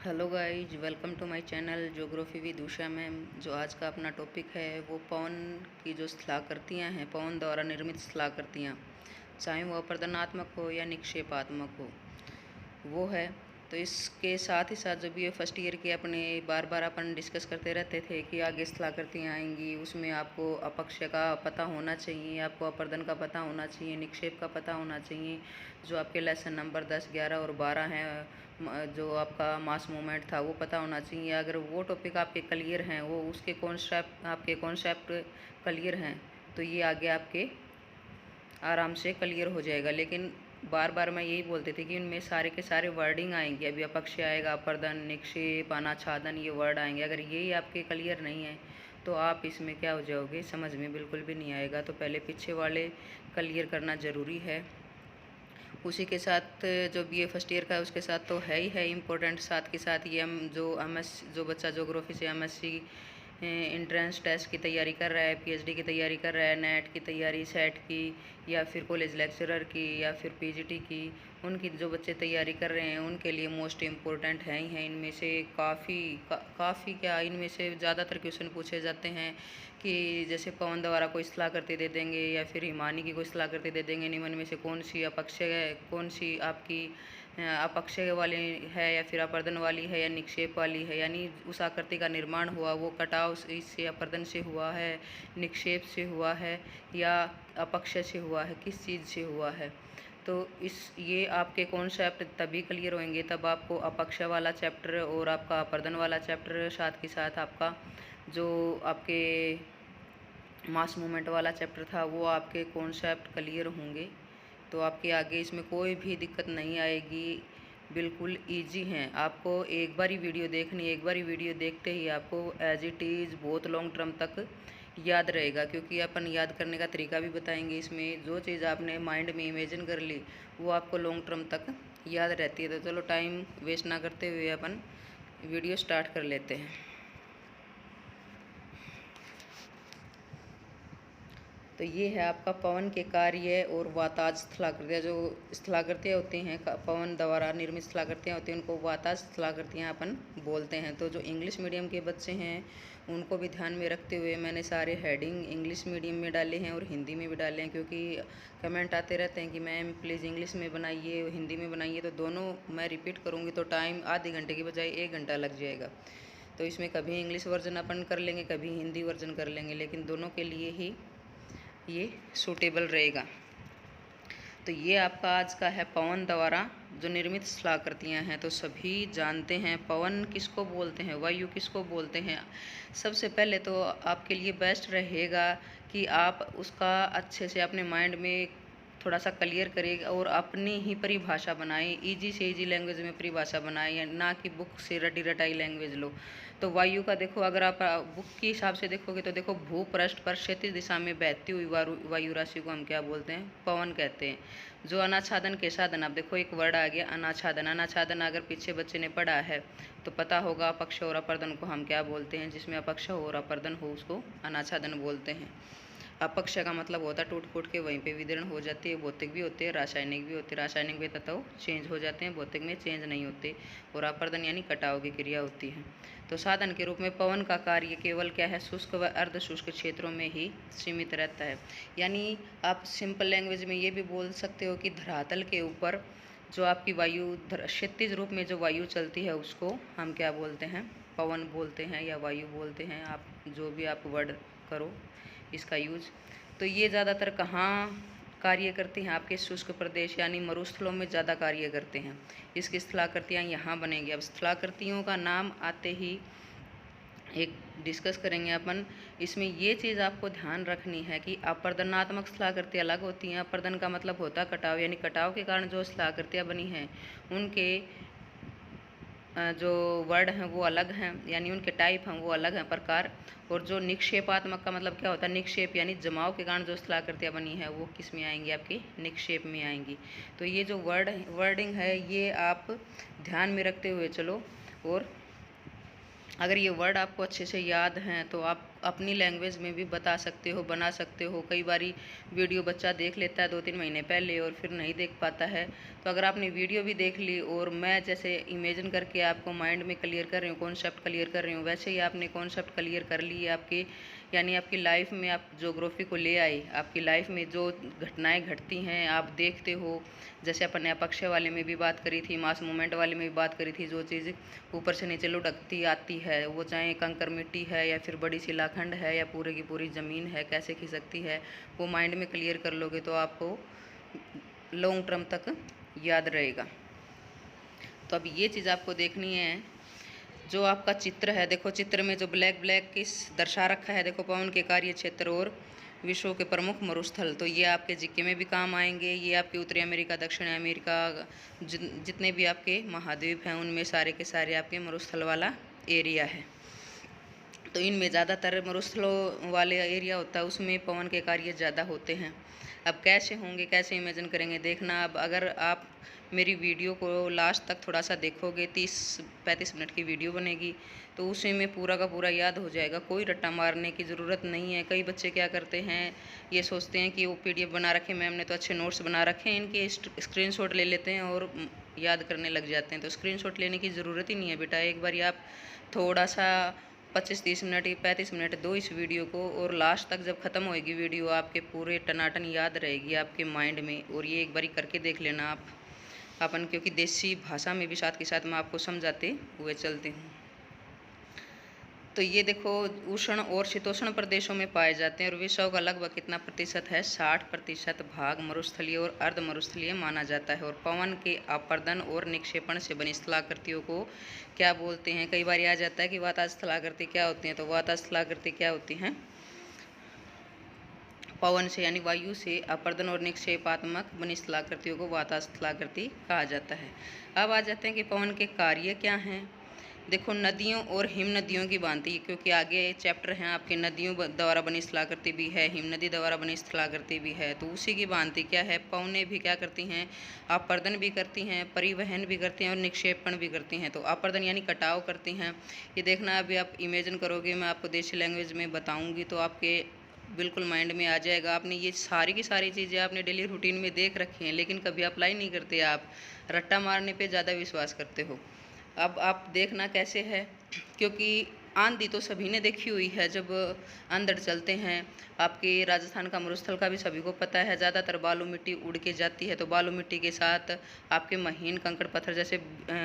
Hello guys, welcome to my channel geography with Usha ma'am. जो आज का अपना टॉपिक है वो पवन की जो स्थलाकृतियाँ हैं, पवन द्वारा निर्मित स्थलाकृतियाँ, चाहे वो अपरदनात्मक हो या निक्षेपात्मक हो, वो है। तो इसके साथ ही साथ जो भी ये फर्स्ट ईयर के अपने बार बार अपन डिस्कस करते रहते थे कि आगे स्थलाकृतियाँ आएंगी, उसमें आपको अपक्ष का पता होना चाहिए, आपको अपर्दन का पता होना चाहिए, निक्षेप का पता होना चाहिए। जो आपके लेसन नंबर 10, 11 और 12 हैं, जो आपका मास मूवमेंट था वो पता होना चाहिए। अगर वो टॉपिक आपके क्लियर हैं, वो उसके कॉन्सेप्ट क्लियर हैं, तो ये आगे आपके आराम से क्लियर हो जाएगा। लेकिन बार बार मैं यही बोलती थी कि इनमें सारे के सारे वर्डिंग आएंगे। अभी अपक्ष आएगा, अपर्दन, निक्षेप, अनाच्छादन, ये वर्ड आएंगे। अगर यही आपके क्लियर नहीं है तो आप इसमें क्या हो जाओगे, समझ में बिल्कुल भी नहीं आएगा। तो पहले पीछे वाले क्लियर करना ज़रूरी है। उसी के साथ जो बीए फर्स्ट ईयर का है उसके साथ तो है ही है इम्पोर्टेंट। साथ के साथ ये हम जो बच्चा ज्योग्राफी से एमएससी एंट्रेंस टेस्ट की तैयारी कर रहा है, पीएचडी की तैयारी कर रहा है, नेट की तैयारी, सेट की, या फिर कॉलेज लेक्चरर की, या फिर पीजीटी की, उनकी जो बच्चे तैयारी कर रहे हैं उनके लिए मोस्ट इम्पोर्टेंट है ही हैं। इनमें से काफ़ी क्या, इनमें से ज़्यादातर क्वेश्चन पूछे जाते हैं कि जैसे पवन द्वारा कोई स्थलाकृति दे देंगे या फिर हिमानी की कोई स्थलाकृति दे देंगे, निम्न में से कौन सी अपक्ष है, कौन सी आपकी अपक्ष वाली है, या फिर अपर्दन वाली है, या निक्षेप वाली है। यानी उस आकृति का निर्माण हुआ वो कटाव इससे अपर्दन से हुआ है, निक्षेप से हुआ है, या अपक्ष से हुआ है, किस चीज़ से हुआ है। तो ये आपके कॉन्सेप्ट तभी क्लियर होंगे तब आपको अपक्ष वाला चैप्टर और आपका अपर्दन वाला चैप्टर, साथ के साथ आपका जो आपके मास मूवमेंट वाला चैप्टर था वो आपके कॉन्सेप्ट क्लियर होंगे। तो आपके आगे इसमें कोई भी दिक्कत नहीं आएगी, बिल्कुल इजी हैं। आपको एक बार ही वीडियो देखनी है, एक बार ही वीडियो देखते ही आपको एज इट इज़ बहुत लॉन्ग टर्म तक याद रहेगा, क्योंकि अपन याद करने का तरीका भी बताएंगे। इसमें जो चीज़ आपने माइंड में इमेजिन कर ली वो आपको लॉन्ग टर्म तक याद रहती है। तो चलो टाइम वेस्ट ना करते हुए अपन वीडियो स्टार्ट कर लेते हैं। तो ये है आपका पवन के कार्य और वाताज स्थलाकृतियाँ। जो स्थलाकृतियाँ होती हैं, पवन द्वारा निर्मित स्थलाकृतियाँ होती हैं, उनको वाताज स्थलाकृतियाँ अपन बोलते हैं। तो जो इंग्लिश मीडियम के बच्चे हैं उनको भी ध्यान में रखते हुए मैंने सारे हेडिंग इंग्लिश मीडियम में डाले हैं और हिंदी में भी डाले हैं, क्योंकि कमेंट आते रहते हैं कि मैम प्लीज़ इंग्लिश में बनाइए, हिंदी में बनाइए। तो दोनों मैं रिपीट करूँगी तो टाइम आधे घंटे की बजाय 1 घंटा लग जाएगा। तो इसमें कभी इंग्लिश वर्जन अपन कर लेंगे, कभी हिंदी वर्जन कर लेंगे, लेकिन दोनों के लिए ही ये सूटेबल रहेगा। तो ये आपका आज का है पवन द्वारा जो निर्मित स्थलाकृतियाँ हैं। तो सभी जानते हैं पवन किसको बोलते हैं, वायु किसको बोलते हैं। सबसे पहले तो आपके लिए बेस्ट रहेगा कि आप उसका अच्छे से अपने माइंड में थोड़ा सा क्लियर करेगा और अपनी ही परिभाषा बनाए, इजी से इजी लैंग्वेज में परिभाषा बनाए, ना कि बुक से रटी रटाई लैंग्वेज लो। तो वायु का देखो, अगर आप बुक के हिसाब से देखोगे तो देखो भूपृष्ठ पर क्षैतिज दिशा में बहती हुई वायु राशि को हम क्या बोलते हैं, पवन कहते हैं। जो अनाच्छादन के साधन, आप देखो एक वर्ड आ गया अनाच्छादन। अनाच्छादन अगर पीछे बच्चे ने पढ़ा है तो पता होगा अपक्ष और अपर्दन को हम क्या बोलते हैं। जिसमें अपक्ष हो और अपर्दन हो उसको अनाच्छादन बोलते हैं। अपक्ष का मतलब होता है टूट फूट के वहीं पे विदीर्ण हो जाती है। भौतिक भी होते हैं, रासायनिक भी होते हैं। रासायनिक में तत्व चेंज हो जाते हैं, भौतिक में चेंज नहीं होते। और अपर्दन यानी कटाव की क्रिया होती है। तो साधन के रूप में पवन का कार्य केवल क्या है, शुष्क व अर्ध शुष्क क्षेत्रों में ही सीमित रहता है। यानी आप सिंपल लैंग्वेज में ये भी बोल सकते हो कि धरातल के ऊपर जो आपकी वायु क्षैतिज रूप में जो वायु चलती है उसको हम क्या बोलते हैं, पवन बोलते हैं या वायु बोलते हैं। आप जो भी आप वर्ड करो इसका यूज। तो ये ज़्यादातर कहाँ कार्य करती हैं, आपके शुष्क प्रदेश यानी मरुस्थलों में ज़्यादा कार्य करते हैं। इसकी स्थलाकृतियाँ यहाँ बनेंगी। अब स्थलाकृतियों का नाम आते ही एक डिस्कस करेंगे अपन। इसमें ये चीज़ आपको ध्यान रखनी है कि अपर्दनात्मक स्थलाकृतियाँ अलग होती हैं। अपर्दन का मतलब होता है कटाव, यानी कटाव के कारण जो स्थलाकृतियाँ बनी हैं उनके जो वर्ड हैं वो अलग हैं, यानी उनके टाइप हैं वो अलग हैं, प्रकार। और जो निक्षेपात्मक का मतलब क्या होता है, निक्षेप यानी जमाव के कारण जो स्थलाकृतियाँ बनी है वो किस में आएंगी, आपकी निक्षेप में आएंगी। तो ये जो वर्डिंग है ये आप ध्यान में रखते हुए चलो। और अगर ये वर्ड आपको अच्छे से याद हैं तो आप अपनी लैंग्वेज में भी बता सकते हो, बना सकते हो। कई बारी वीडियो बच्चा देख लेता है 2-3 महीने पहले और फिर नहीं देख पाता है। तो अगर आपने वीडियो भी देख ली और मैं जैसे इमेजिन करके आपको माइंड में क्लियर कर रही हूँ, कॉन्सेप्ट क्लियर कर रही हूँ, वैसे ही आपने कॉन्सेप्ट क्लियर कर लिए आपकी, यानी आपकी लाइफ में आप ज्योग्राफी को ले आए। आपकी लाइफ में जो घटनाएं घटती हैं आप देखते हो, जैसे अपन ने अपक्षय वाले में भी बात करी थी, मास मूवमेंट वाले में भी बात करी थी। जो चीज़ ऊपर से नीचे लुढ़कती आती है, वो चाहे कंकर मिट्टी है या फिर बड़ी शिलाखंड है या पूरे की पूरी ज़मीन है, कैसे खिसकती है, वो माइंड में क्लियर कर लोगे तो आपको लॉन्ग टर्म तक याद रहेगा। तो अब ये चीज़ आपको देखनी है। जो आपका चित्र है, देखो चित्र में जो ब्लैक ब्लैक किस दर्शा रखा है, देखो पवन के कार्य क्षेत्र और विश्व के प्रमुख मरुस्थल। तो ये आपके जीके में भी काम आएंगे। ये आपके उत्तरी अमेरिका, दक्षिण अमेरिका, जितने भी आपके महाद्वीप हैं उनमें सारे के सारे आपके मरुस्थल वाला एरिया है। तो इनमें ज़्यादातर मरुस्थलों वाले एरिया होता है, उसमें पवन के कार्य ज़्यादा होते हैं। अब कैसे होंगे, कैसे इमेजिन करेंगे, देखना। अब अगर आप मेरी वीडियो को लास्ट तक थोड़ा सा देखोगे, 30-35 मिनट की वीडियो बनेगी, तो उसी में पूरा का पूरा याद हो जाएगा। कोई रट्टा मारने की ज़रूरत नहीं है। कई बच्चे क्या करते हैं, ये सोचते हैं कि वो PDF बना रखे, मैम ने तो अच्छे नोट्स बना रखे हैं, इनके स्क्रीनशॉट ले लेते हैं और याद करने लग जाते हैं। तो स्क्रीनशॉट लेने की ज़रूरत ही नहीं है बेटा। एक बार आप थोड़ा सा 25-30 मिनट, 35 मिनट दो इस वीडियो को, और लास्ट तक जब ख़त्म होएगी वीडियो आपके पूरे टनाटन याद रहेगी आपके माइंड में। और ये एक बारी करके देख लेना आप अपन, क्योंकि देसी भाषा में भी साथ के साथ मैं आपको समझाते हुए चलती हूँ। तो ये देखो उष्ण और शीतोष्ण प्रदेशों में पाए जाते हैं और विश्व का लगभग कितना प्रतिशत है, 60% भाग मरुस्थलीय और अर्ध मरुस्थलीय माना जाता है। और पवन के अपर्दन और निक्षेपण से बनी स्थलाकृतियों को क्या बोलते हैं। कई बार आ जाता है कि वाताज स्थलाकृति क्या होती हैं, तो वाताज स्थलाकृति क्या होती हैं, पवन से यानी वायु से अपर्दन और निक्षेपात्मक बनी स्थलाकृतियों को वाताज स्थलाकृति कहा जाता है। अब आ जाते हैं कि पवन के कार्य क्या हैं। देखो नदियों और हिम नदियों की भांति, क्योंकि आगे चैप्टर हैं आपके, नदियों द्वारा बनी स्थलाकृति भी है, हिम नदी द्वारा बनी स्थलाकृति भी है। तो उसी की भांति क्या है, पवनें भी क्या करती हैं, अपर्दन भी करती हैं, परिवहन भी करती हैं और निक्षेपण भी करती हैं। तो अपर्दन यानी कटाव करती हैं। ये देखना अभी आप इमेजिन करोगे, मैं आपको देसी लैंग्वेज में बताऊँगी तो आपके बिल्कुल माइंड में आ जाएगा। आपने ये सारी की सारी चीज़ें आपने डेली रूटीन में देख रखी हैं, लेकिन कभी अप्लाई नहीं करते, आप रट्टा मारने पे ज़्यादा विश्वास करते हो। अब आप देखना कैसे है, क्योंकि आंधी तो सभी ने देखी हुई है जब अंधड़ चलते हैं। आपके राजस्थान का मरुस्थल का भी सभी को पता है, ज़्यादातर बालू मिट्टी उड़ के जाती है। तो बालू मिट्टी के साथ आपके महीन कंकड़ पत्थर, जैसे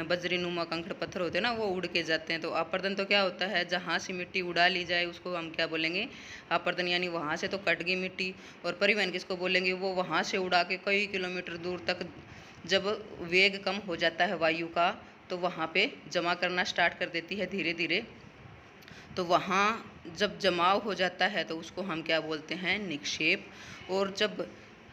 बजरीनुमा कंकड़ पत्थर होते हैं ना, वो उड़ के जाते हैं। तो अपर्दन तो क्या होता है, जहाँ से मिट्टी उड़ा ली जाए उसको हम क्या बोलेंगे, अपर्दन, यानी वहाँ से तो कट गई मिट्टी। और परिवहन किसको बोलेंगे, वो वहाँ से उड़ा के कई किलोमीटर दूर तक, जब वेग कम हो जाता है वायु का, तो वहाँ पे जमा करना स्टार्ट कर देती है धीरे धीरे। तो वहाँ जब जमाव हो जाता है तो उसको हम क्या बोलते हैं, निक्षेप। और जब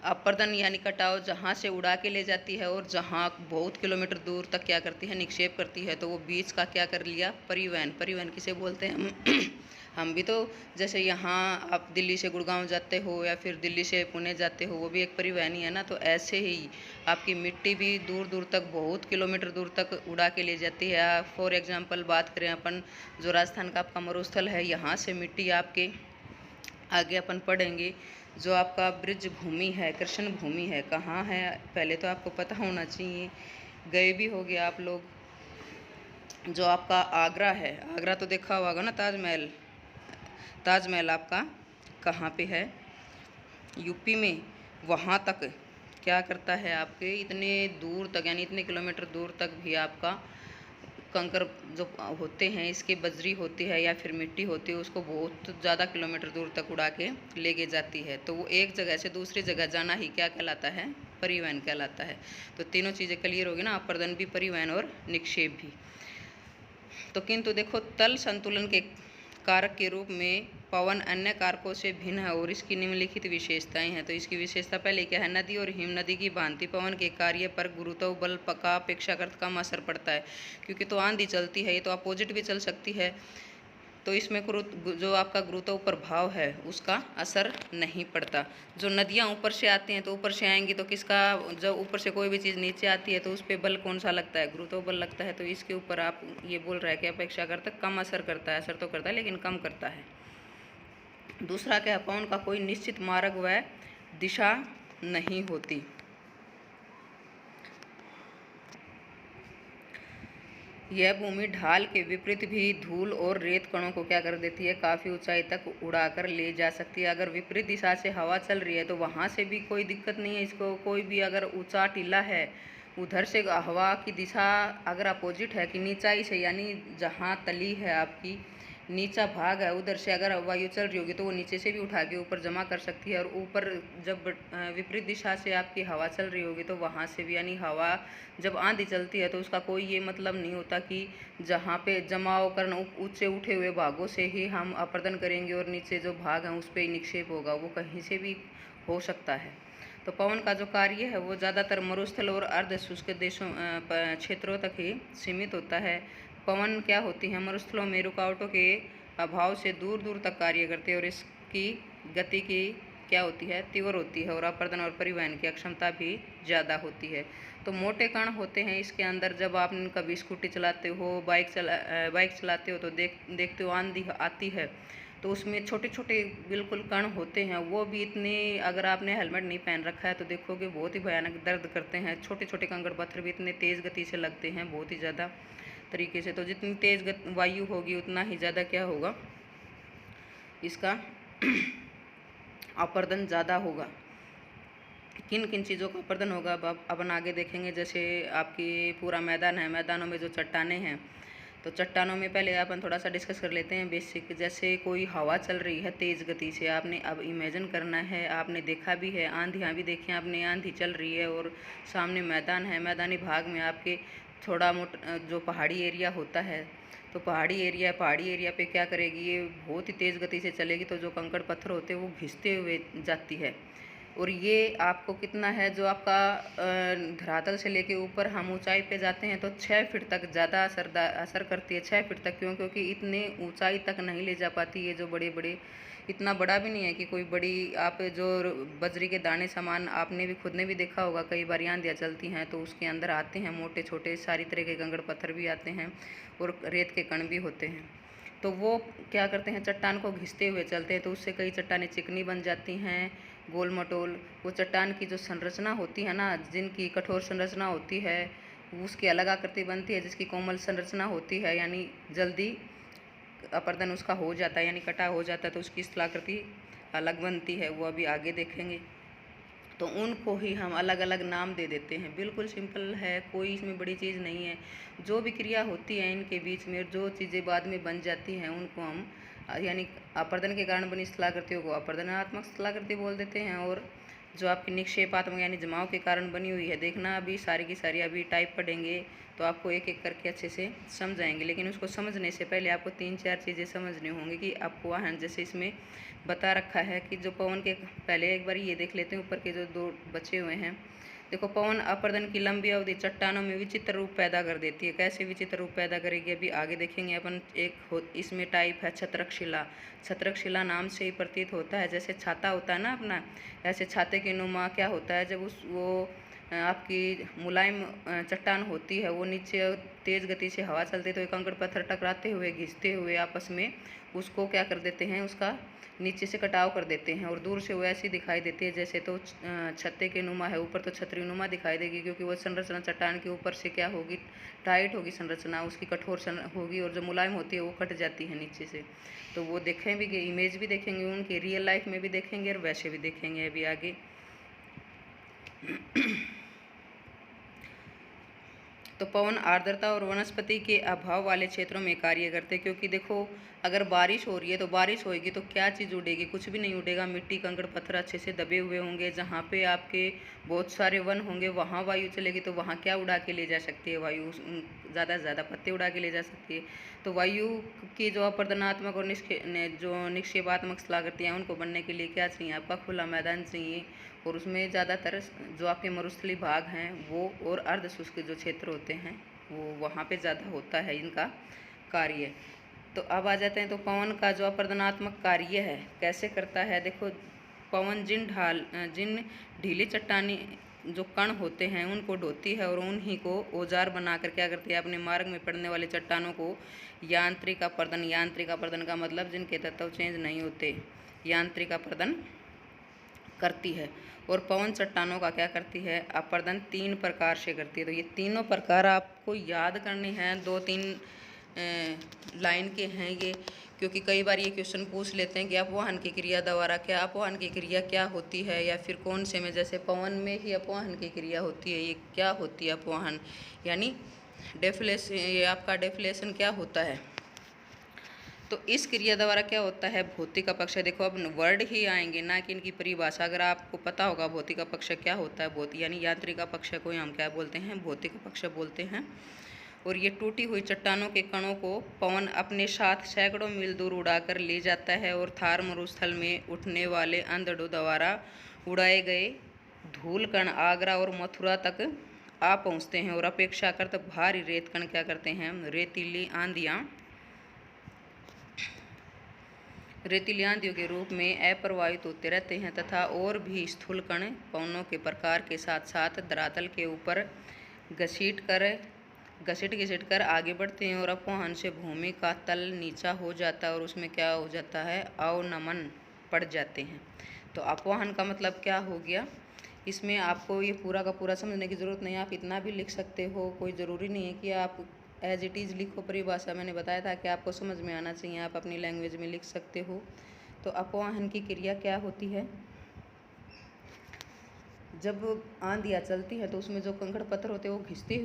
अपर्दन यानी कटाव जहाँ से उड़ा के ले जाती है और जहाँ बहुत किलोमीटर दूर तक क्या करती है, निक्षेप करती है, तो वो बीच का क्या कर लिया, परिवहन। परिवहन किसे बोलते हैं हम भी तो, जैसे यहाँ आप दिल्ली से गुड़गांव जाते हो या फिर दिल्ली से पुणे जाते हो, वो भी एक परिवहन ही है ना। तो ऐसे ही आपकी मिट्टी भी दूर दूर तक, बहुत किलोमीटर दूर तक उड़ा के ले जाती है। फॉर एग्जांपल बात करें अपन, जो राजस्थान का आपका मरुस्थल है, यहाँ से मिट्टी आपके आगे अपन पढ़ेंगे, जो आपका ब्रिज भूमि है, कृष्ण भूमि है, कहाँ है पहले तो आपको पता होना चाहिए, गए भी होगे आप लोग। जो आपका आगरा है, आगरा तो देखा होगा ना, ताजमहल, ताजमहल आपका कहाँ पे है, यूपी में। वहाँ तक क्या करता है, आपके इतने दूर तक, यानी इतने किलोमीटर दूर तक भी आपका कंकर जो होते हैं, इसके बजरी होती है या फिर मिट्टी होती है, उसको बहुत ज़्यादा किलोमीटर दूर तक उड़ा के लेके जाती है। तो वो एक जगह से दूसरी जगह जाना ही क्या कहलाता है, परिवहन कहलाता है। तो तीनों चीज़ें क्लियर होगी ना, अपर्दन भी, परिवहन और निक्षेप भी। तो किंतु देखो तल संतुलन के कारक के रूप में पवन अन्य कारकों से भिन्न है और इसकी निम्नलिखित विशेषताएं हैं। तो इसकी विशेषता पहले क्या है, नदी और हिम नदी की भांति पवन के कार्य पर गुरुत्व बल का अपेक्षाकृत कम असर पड़ता है, क्योंकि तो आंधी चलती है, ये तो अपोजिट भी चल सकती है, तो इसमें जो आपका गुरुत्व प्रभाव है उसका असर नहीं पड़ता। जो नदियाँ ऊपर से आती हैं तो ऊपर से आएंगी, तो किसका, जब ऊपर से कोई भी चीज़ नीचे आती है तो उस पर बल कौन सा लगता है, गुरुत्व बल लगता है। तो इसके ऊपर आप ये बोल रहा है कि अपेक्षाकृत कम असर करता है, असर तो करता है लेकिन कम करता है। दूसरा क्या है, पवन का कोई निश्चित मार्ग व दिशा नहीं होती। यह भूमि ढाल के विपरीत भी धूल और रेत कणों को क्या कर देती है, काफ़ी ऊंचाई तक उड़ाकर ले जा सकती है। अगर विपरीत दिशा से हवा चल रही है तो वहाँ से भी कोई दिक्कत नहीं है इसको। कोई भी अगर ऊंचा टीला है, उधर से हवा की दिशा अगर अपोजिट है कि नीचाई से, यानी जहाँ तली है आपकी नीचा भाग है, उधर से अगर वायु चल रही होगी तो वो नीचे से भी उठा के ऊपर जमा कर सकती है। और ऊपर जब विपरीत दिशा से आपकी हवा चल रही होगी तो वहाँ से भी, यानी हवा जब आंधी चलती है तो उसका कोई ये मतलब नहीं होता कि जहाँ पे जमाव करना ऊंचे उठे हुए भागों से ही हम अपर्दन करेंगे और नीचे जो भाग हैं उस पर ही निक्षेप होगा, वो कहीं से भी हो सकता है। तो पवन का जो कार्य है वो ज़्यादातर मरुस्थल और अर्ध शुष्क देशों क्षेत्रों तक ही सीमित होता है। पवन क्या होती है, मरुस्थलों में रुकावटों के अभाव से दूर दूर तक कार्य करती है और इसकी गति की क्या होती है, तीव्र होती है और अपर्दन और परिवहन की अक्षमता भी ज़्यादा होती है। तो मोटे कण होते हैं इसके अंदर। जब आप कभी स्कूटी चलाते हो, बाइक चलाते हो तो देखते हो आंधी आती है तो उसमें छोटे छोटे बिल्कुल कण होते हैं, वो भी इतने, अगर आपने हेलमेट नहीं पहन रखा है तो देखोगे बहुत ही भयानक दर्द करते हैं। छोटे छोटे कंकड़ पत्थर भी इतने तेज़ गति से लगते हैं, बहुत ही ज़्यादा तरीके से। तो जितनी तेज़ वायु होगी उतना ही ज़्यादा क्या होगा, इसका अपर्दन ज़्यादा होगा। किन किन चीज़ों का अपर्दन होगा अब अपन आगे देखेंगे। जैसे आपकी पूरा मैदान है, मैदानों में जो चट्टानें हैं, तो चट्टानों में पहले अपन थोड़ा सा डिस्कस कर लेते हैं बेसिक। जैसे कोई हवा चल रही है तेज़ गति से, आपने अब इमेजिन करना है, आपने देखा भी है, आंधियाँ भी देखी आपने, आंधी चल रही है और सामने मैदान है, मैदानी भाग में आपके थोड़ा मोटा जो पहाड़ी एरिया होता है, तो पहाड़ी एरिया पे क्या करेगी, ये बहुत ही तेज़ गति से चलेगी तो जो कंकड़ पत्थर होते हैं वो घिसते हुए जाती है। और ये आपको कितना है, जो आपका धरातल से लेके ऊपर हम ऊंचाई पे जाते हैं तो 6 फीट तक ज़्यादा असर करती है। 6 फीट तक क्यों, क्योंकि इतने ऊंचाई तक नहीं ले जा पाती ये जो बड़े बड़े, इतना बड़ा भी नहीं है कि कोई बड़ी, आप जो बजरी के दाने सामान आपने भी खुद ने भी देखा होगा, कई बार आंधियाँ चलती हैं तो उसके अंदर आते हैं मोटे छोटे सारी तरह के कंकड़ पत्थर भी आते हैं और रेत के कण भी होते हैं। तो वो क्या करते हैं, चट्टान को घिसते हुए चलते हैं, तो उससे कई चट्टानें चिकनी बन जाती हैं, गोल मटोल। वो चट्टान की जो संरचना होती है ना, जिनकी कठोर संरचना होती है उसकी अलग आकृति बनती है, जिसकी कोमल संरचना होती है यानी जल्दी अपर्दन उसका हो जाता है, यानी कटा हो जाता है, तो उसकी स्थलाकृति अलग बनती है, वो अभी आगे देखेंगे। तो उनको ही हम अलग अलग नाम दे देते हैं। बिल्कुल सिंपल है, कोई इसमें बड़ी चीज़ नहीं है। जो भी क्रिया होती है इनके बीच में, जो चीज़ें बाद में बन जाती हैं उनको हम यानी अपर्दन के कारण बनी स्थलाकृतियों को अपर्दनात्मक स्थलाकृति बोल देते हैं। और जो आपकी निक्षेपात्मक यानी जमाव के कारण बनी हुई है, देखना अभी सारी की सारी अभी टाइप पढ़ेंगे तो आपको एक एक करके अच्छे से समझाएंगे। लेकिन उसको समझने से पहले आपको 3-4 चीज़ें समझनी होंगी कि आपको वाहन, जैसे इसमें बता रखा है कि जो पवन के, पहले एक बार ये देख लेते हैं ऊपर के जो 2 बचे हुए हैं। देखो, पवन अपर्दन की लंबी अवधि चट्टानों में विचित्र रूप पैदा कर देती है। कैसे विचित्र रूप पैदा करेगी अभी आगे देखेंगे अपन। इसमें टाइप है छत्रक शिला। छत्रक शिला नाम से ही प्रतीत होता है, जैसे छाता होता है ना अपना, ऐसे छाते के नुमा क्या होता है, जब वो आपकी मुलायम चट्टान होती है, वो नीचे तेज़ गति से हवा चलती है तो एक कंकड़ पत्थर टकराते हुए घिसते हुए आपस में उसको क्या कर देते हैं, उसका नीचे से कटाव कर देते हैं और दूर से वो ऐसी दिखाई देती है जैसे तो छत्ते के नुमा है, ऊपर तो छतरी नुमा दिखाई देगी, क्योंकि वो संरचना चट्टान के ऊपर से क्या होगी, टाइट होगी संरचना, उसकी कठोर होगी, और जो मुलायम होती है वो कट जाती है नीचे से। तो वो देखें भी, इमेज भी देखेंगे उनकी, रियल लाइफ में भी देखेंगे और वैसे भी देखेंगे अभी आगे। तो पवन आर्द्रता और वनस्पति के अभाव वाले क्षेत्रों में कार्य करते हैं, क्योंकि देखो अगर बारिश हो रही है तो बारिश होएगी तो क्या चीज़ उड़ेगी, कुछ भी नहीं उड़ेगा। मिट्टी कंकड़ पत्थर अच्छे से दबे हुए होंगे। जहाँ पे आपके बहुत सारे वन होंगे वहाँ वायु चलेगी तो वहाँ क्या उड़ा के ले जा सकती है वायु, ज़्यादा से ज़्यादा पत्ते उड़ा के ले जा सकती है। तो वायु की जो अपर्दनात्मक और जो निक्षेपात्मक स्थलाकृतियाँ उनको बनने के लिए क्या चाहिए, आपका खुला मैदान चाहिए, और उसमें ज़्यादातर जो आपके मरुस्थली भाग हैं वो और अर्ध शुष्क जो क्षेत्र होते हैं वो वहाँ पे ज़्यादा होता है इनका कार्य। तो अब आ जाते हैं, तो पवन का जो अपर्दनात्मक कार्य है कैसे करता है। देखो, पवन जिन ढीली चट्टानी जो कण होते हैं उनको ढोती है और उन्हीं को औजार बनाकर क्या करती है, अपने मार्ग में पड़ने वाले चट्टानों को यांत्रिक अपर्दन का मतलब जिनके तत्व चेंज नहीं होते, यांत्रिक अपरदन करती है। और पवन चट्टानों का क्या करती है, अपरदन 3 प्रकार से करती है। तो ये तीनों प्रकार आपको याद करने हैं, 2-3 लाइन के हैं ये, क्योंकि कई बार ये क्वेश्चन पूछ लेते हैं कि अपवहन की क्रिया द्वारा क्या, अपवहन की क्रिया क्या होती है, या फिर कौन से में, जैसे पवन में ही अपवहन की क्रिया होती है, ये क्या होती है अपवहन, यानी डेफिलेशन, ये आपका डेफिलेशन क्या होता है। तो इस क्रिया द्वारा क्या होता है, भौतिक अपक्षय। देखो अब वर्ड ही आएंगे ना कि इनकी परिभाषा। अगर आपको पता होगा भौतिक अपक्षय क्या होता है, भौतिक यानी यांत्रिक अपक्षय को हम क्या बोलते हैं, भौतिक अपक्षय बोलते हैं। और ये टूटी हुई चट्टानों के कणों को पवन अपने साथ सैकड़ों मील दूर उड़ाकर ले जाता है और थार मरुस्थल में उठने वाले अंधड़ों द्वारा उड़ाए गए धूल कण आगरा और मथुरा तक आ पहुँचते हैं। और अपेक्षाकृत भारी रेत कण क्या करते हैं, रेतीली आंधियों के रूप में अप्रवाहित होते रहते हैं तथा और भी स्थूल कण पवनों के प्रकार के साथ साथ धरातल के ऊपर घसीट कर आगे बढ़ते हैं। और अपवहन से भूमि का तल नीचा हो जाता है और उसमें क्या हो जाता है, अवनमन पड़ जाते हैं। तो अपवहन का मतलब क्या हो गया, इसमें आपको ये पूरा का पूरा समझने की ज़रूरत नहीं है, आप इतना भी लिख सकते हो, कोई ज़रूरी नहीं है कि आप एज इट इज़ लिखो। परिभाषा मैंने बताया था कि आपको समझ में आना चाहिए, आप अपनी लैंग्वेज में लिख सकते हो। तो अपवहन की क्रिया क्या होती है, जब आंधियाँ चलती है तो उसमें जो कंकड़ पत्थर होते हैं वो घिसते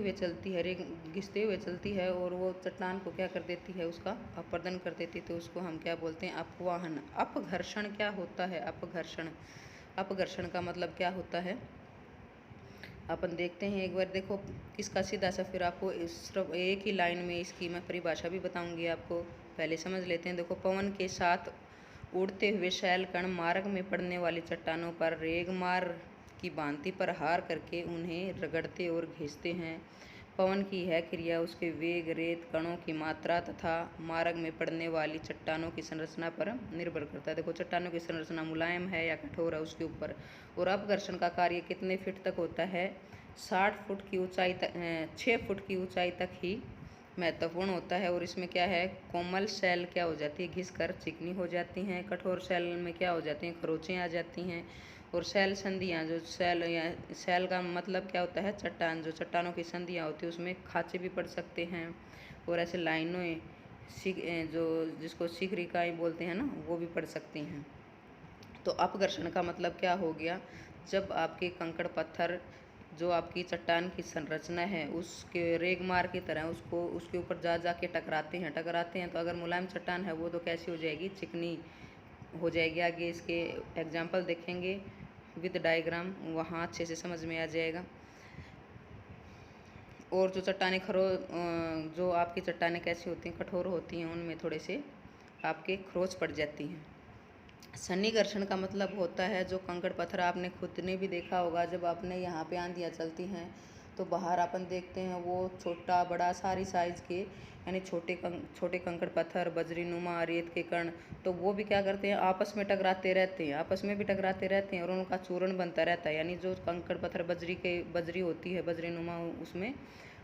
हुए चलती है और वो चट्टान को क्या कर देती है, उसका अपरदन कर देती है। तो उसको हम क्या बोलते हैं, अपवहन। अपघर्षण क्या होता है, अपघर्षण का मतलब क्या होता है, अपन देखते हैं एक बार। देखो इसका सीधा सा फिर आपको सिर्फ एक ही लाइन में इसकी मैं परिभाषा भी बताऊंगी आपको, पहले समझ लेते हैं। देखो पवन के साथ उड़ते हुए शैल कण मार्ग में पड़ने वाली चट्टानों पर रेगमार की भांति प्रहार करके उन्हें रगड़ते और घिसते हैं। पवन की यह क्रिया उसके वेग, रेत कणों की मात्रा तथा मार्ग में पड़ने वाली चट्टानों की संरचना पर निर्भर करता है। देखो चट्टानों की संरचना मुलायम है या कठोर है उसके ऊपर। और अपघर्षण का कार्य कितने फीट तक होता है, 6 फुट की ऊंचाई तक ही महत्वपूर्ण होता है। और इसमें क्या है, कोमल शैल क्या हो जाती है, घिसकर चिकनी हो जाती हैं। कठोर शैल में क्या हो जाती हैं, खरोंचें आ जाती हैं। और शैल संधियाँ, जो शैल का मतलब क्या होता है, चट्टान, जो चट्टानों की संधियाँ होती है उसमें खाँचे भी पड़ सकते हैं। और ऐसे लाइनें जो जिसको शिखरिकाएँ बोलते हैं ना, वो भी पड़ सकती हैं। तो अपघर्षण का मतलब क्या हो गया, जब आपके कंकड़ पत्थर जो आपकी चट्टान की संरचना है उसके रेगमार की तरह उसको उसके ऊपर जा के टकराते हैं। तो अगर मुलायम चट्टान है वो तो कैसी हो जाएगी, चिकनी हो जाएगी। आगे इसके एग्जाम्पल देखेंगे विद डायग्राम, वहाँ अच्छे से समझ में आ जाएगा। और जो चट्टानें जो आपकी चट्टानें कैसी होती हैं, कठोर होती हैं, उनमें थोड़े से आपके खरोच पड़ जाती हैं। सन्निकर्षण का मतलब होता है जो कंकड़ पत्थर, आपने खुद ने भी देखा होगा, जब आपने यहाँ पे आंधियाँ चलती हैं तो बाहर अपन देखते हैं वो छोटा बड़ा सारी साइज़ के, यानी छोटे कंकड़ पत्थर, बजरीनुमा, रेत के कण, तो वो भी क्या करते हैं, आपस में टकराते रहते हैं, आपस में भी टकराते रहते हैं और उनका चूर्ण बनता रहता है। यानी जो कंकड़ पत्थर बजरी होती है, बजरीनुमा, उसमें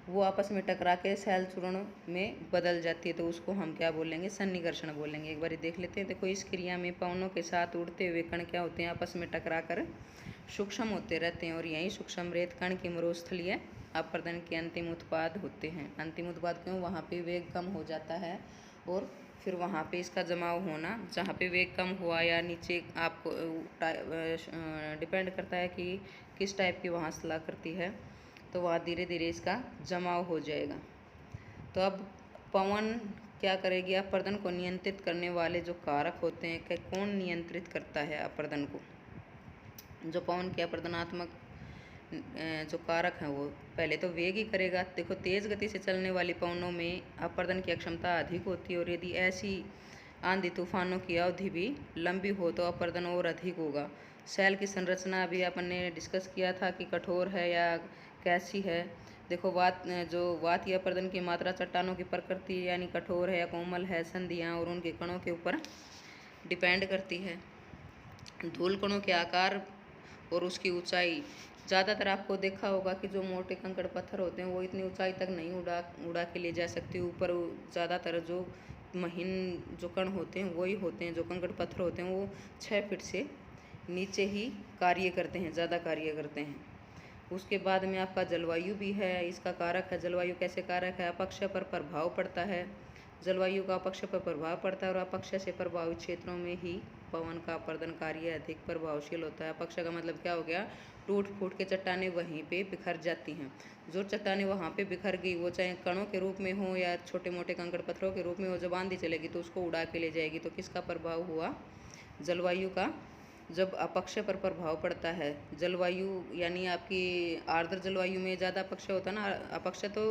वो आपस में टकरा के शैल चूर्ण में बदल जाती है। तो उसको हम क्या बोलेंगे, सन्निकर्षण बोलेंगे। एक बार देख लेते हैं। देखो इस क्रिया में पवनों के साथ उड़ते हुए कण क्या होते हैं, आपस में टकरा कर सूक्ष्म होते रहते हैं और यही सूक्ष्म रेत कण की मरुस्थलीय अपरदन के अंतिम उत्पाद होते हैं। अंतिम उत्पाद क्यों, वहाँ पे वेग कम हो जाता है और फिर वहाँ पे इसका जमाव होना, जहाँ पे वेग कम हुआ या नीचे, आपको डिपेंड करता है कि किस टाइप की वहाँ सलाह करती है, तो वहाँ धीरे धीरे इसका जमाव हो जाएगा। तो अब पवन क्या करेगी, अपरदन को नियंत्रित करने वाले जो कारक होते हैं, कि कौन नियंत्रित करता है अपरदन को। जो पवन के अपरदनात्मक जो कारक हैं वो पहले तो वेग ही करेगा। देखो तेज़ गति से चलने वाली पवनों में अपरदन की क्षमता अधिक होती है और यदि ऐसी आंधी तूफानों की अवधि भी लंबी हो तो अपरदन और अधिक होगा। शैल की संरचना अभी अपन ने डिस्कस किया था कि कठोर है या कैसी है। देखो वात या अपरदन की मात्रा चट्टानों की प्रकृति यानी कठोर है या कोमल है, संधियाँ और उनके कणों के ऊपर डिपेंड करती है। धूल कणों के आकार और उसकी ऊंचाई, ज़्यादातर आपको देखा होगा कि जो मोटे कंकड़ पत्थर होते हैं वो इतनी ऊंचाई तक नहीं उड़ा के ले जा सकते ऊपर। ज़्यादातर जो महीन जो कण होते हैं वही होते हैं, जो कंकड़ पत्थर होते हैं वो 6 फीट से नीचे ही कार्य करते हैं, ज़्यादा कार्य करते हैं। उसके बाद में आपका जलवायु भी है, इसका कारक है। जलवायु कैसे कारक है? अपक्षय पर प्रभाव पड़ता है, जलवायु का अपक्षय पर प्रभाव पड़ता है और अपक्षय से प्रभावित क्षेत्रों में ही पवन का अपर्दन कार्य अधिक प्रभावशील होता है। अपक्षय का मतलब क्या हो गया? टूट फूट के चट्टानें वहीं पे बिखर जाती हैं। जो चट्टानें वहाँ पे बिखर गई, वो चाहे कणों के रूप में हो या छोटे मोटे कंकड़ पत्थरों के रूप में हो, जब आंधी चलेगी तो उसको उड़ा के ले जाएगी। तो किसका प्रभाव हुआ? जलवायु का। जब अपक्षय पर प्रभाव पड़ता है, जलवायु यानी आपकी आर्द्र जलवायु में ज़्यादा अपक्षय होता है ना। अपक्षय तो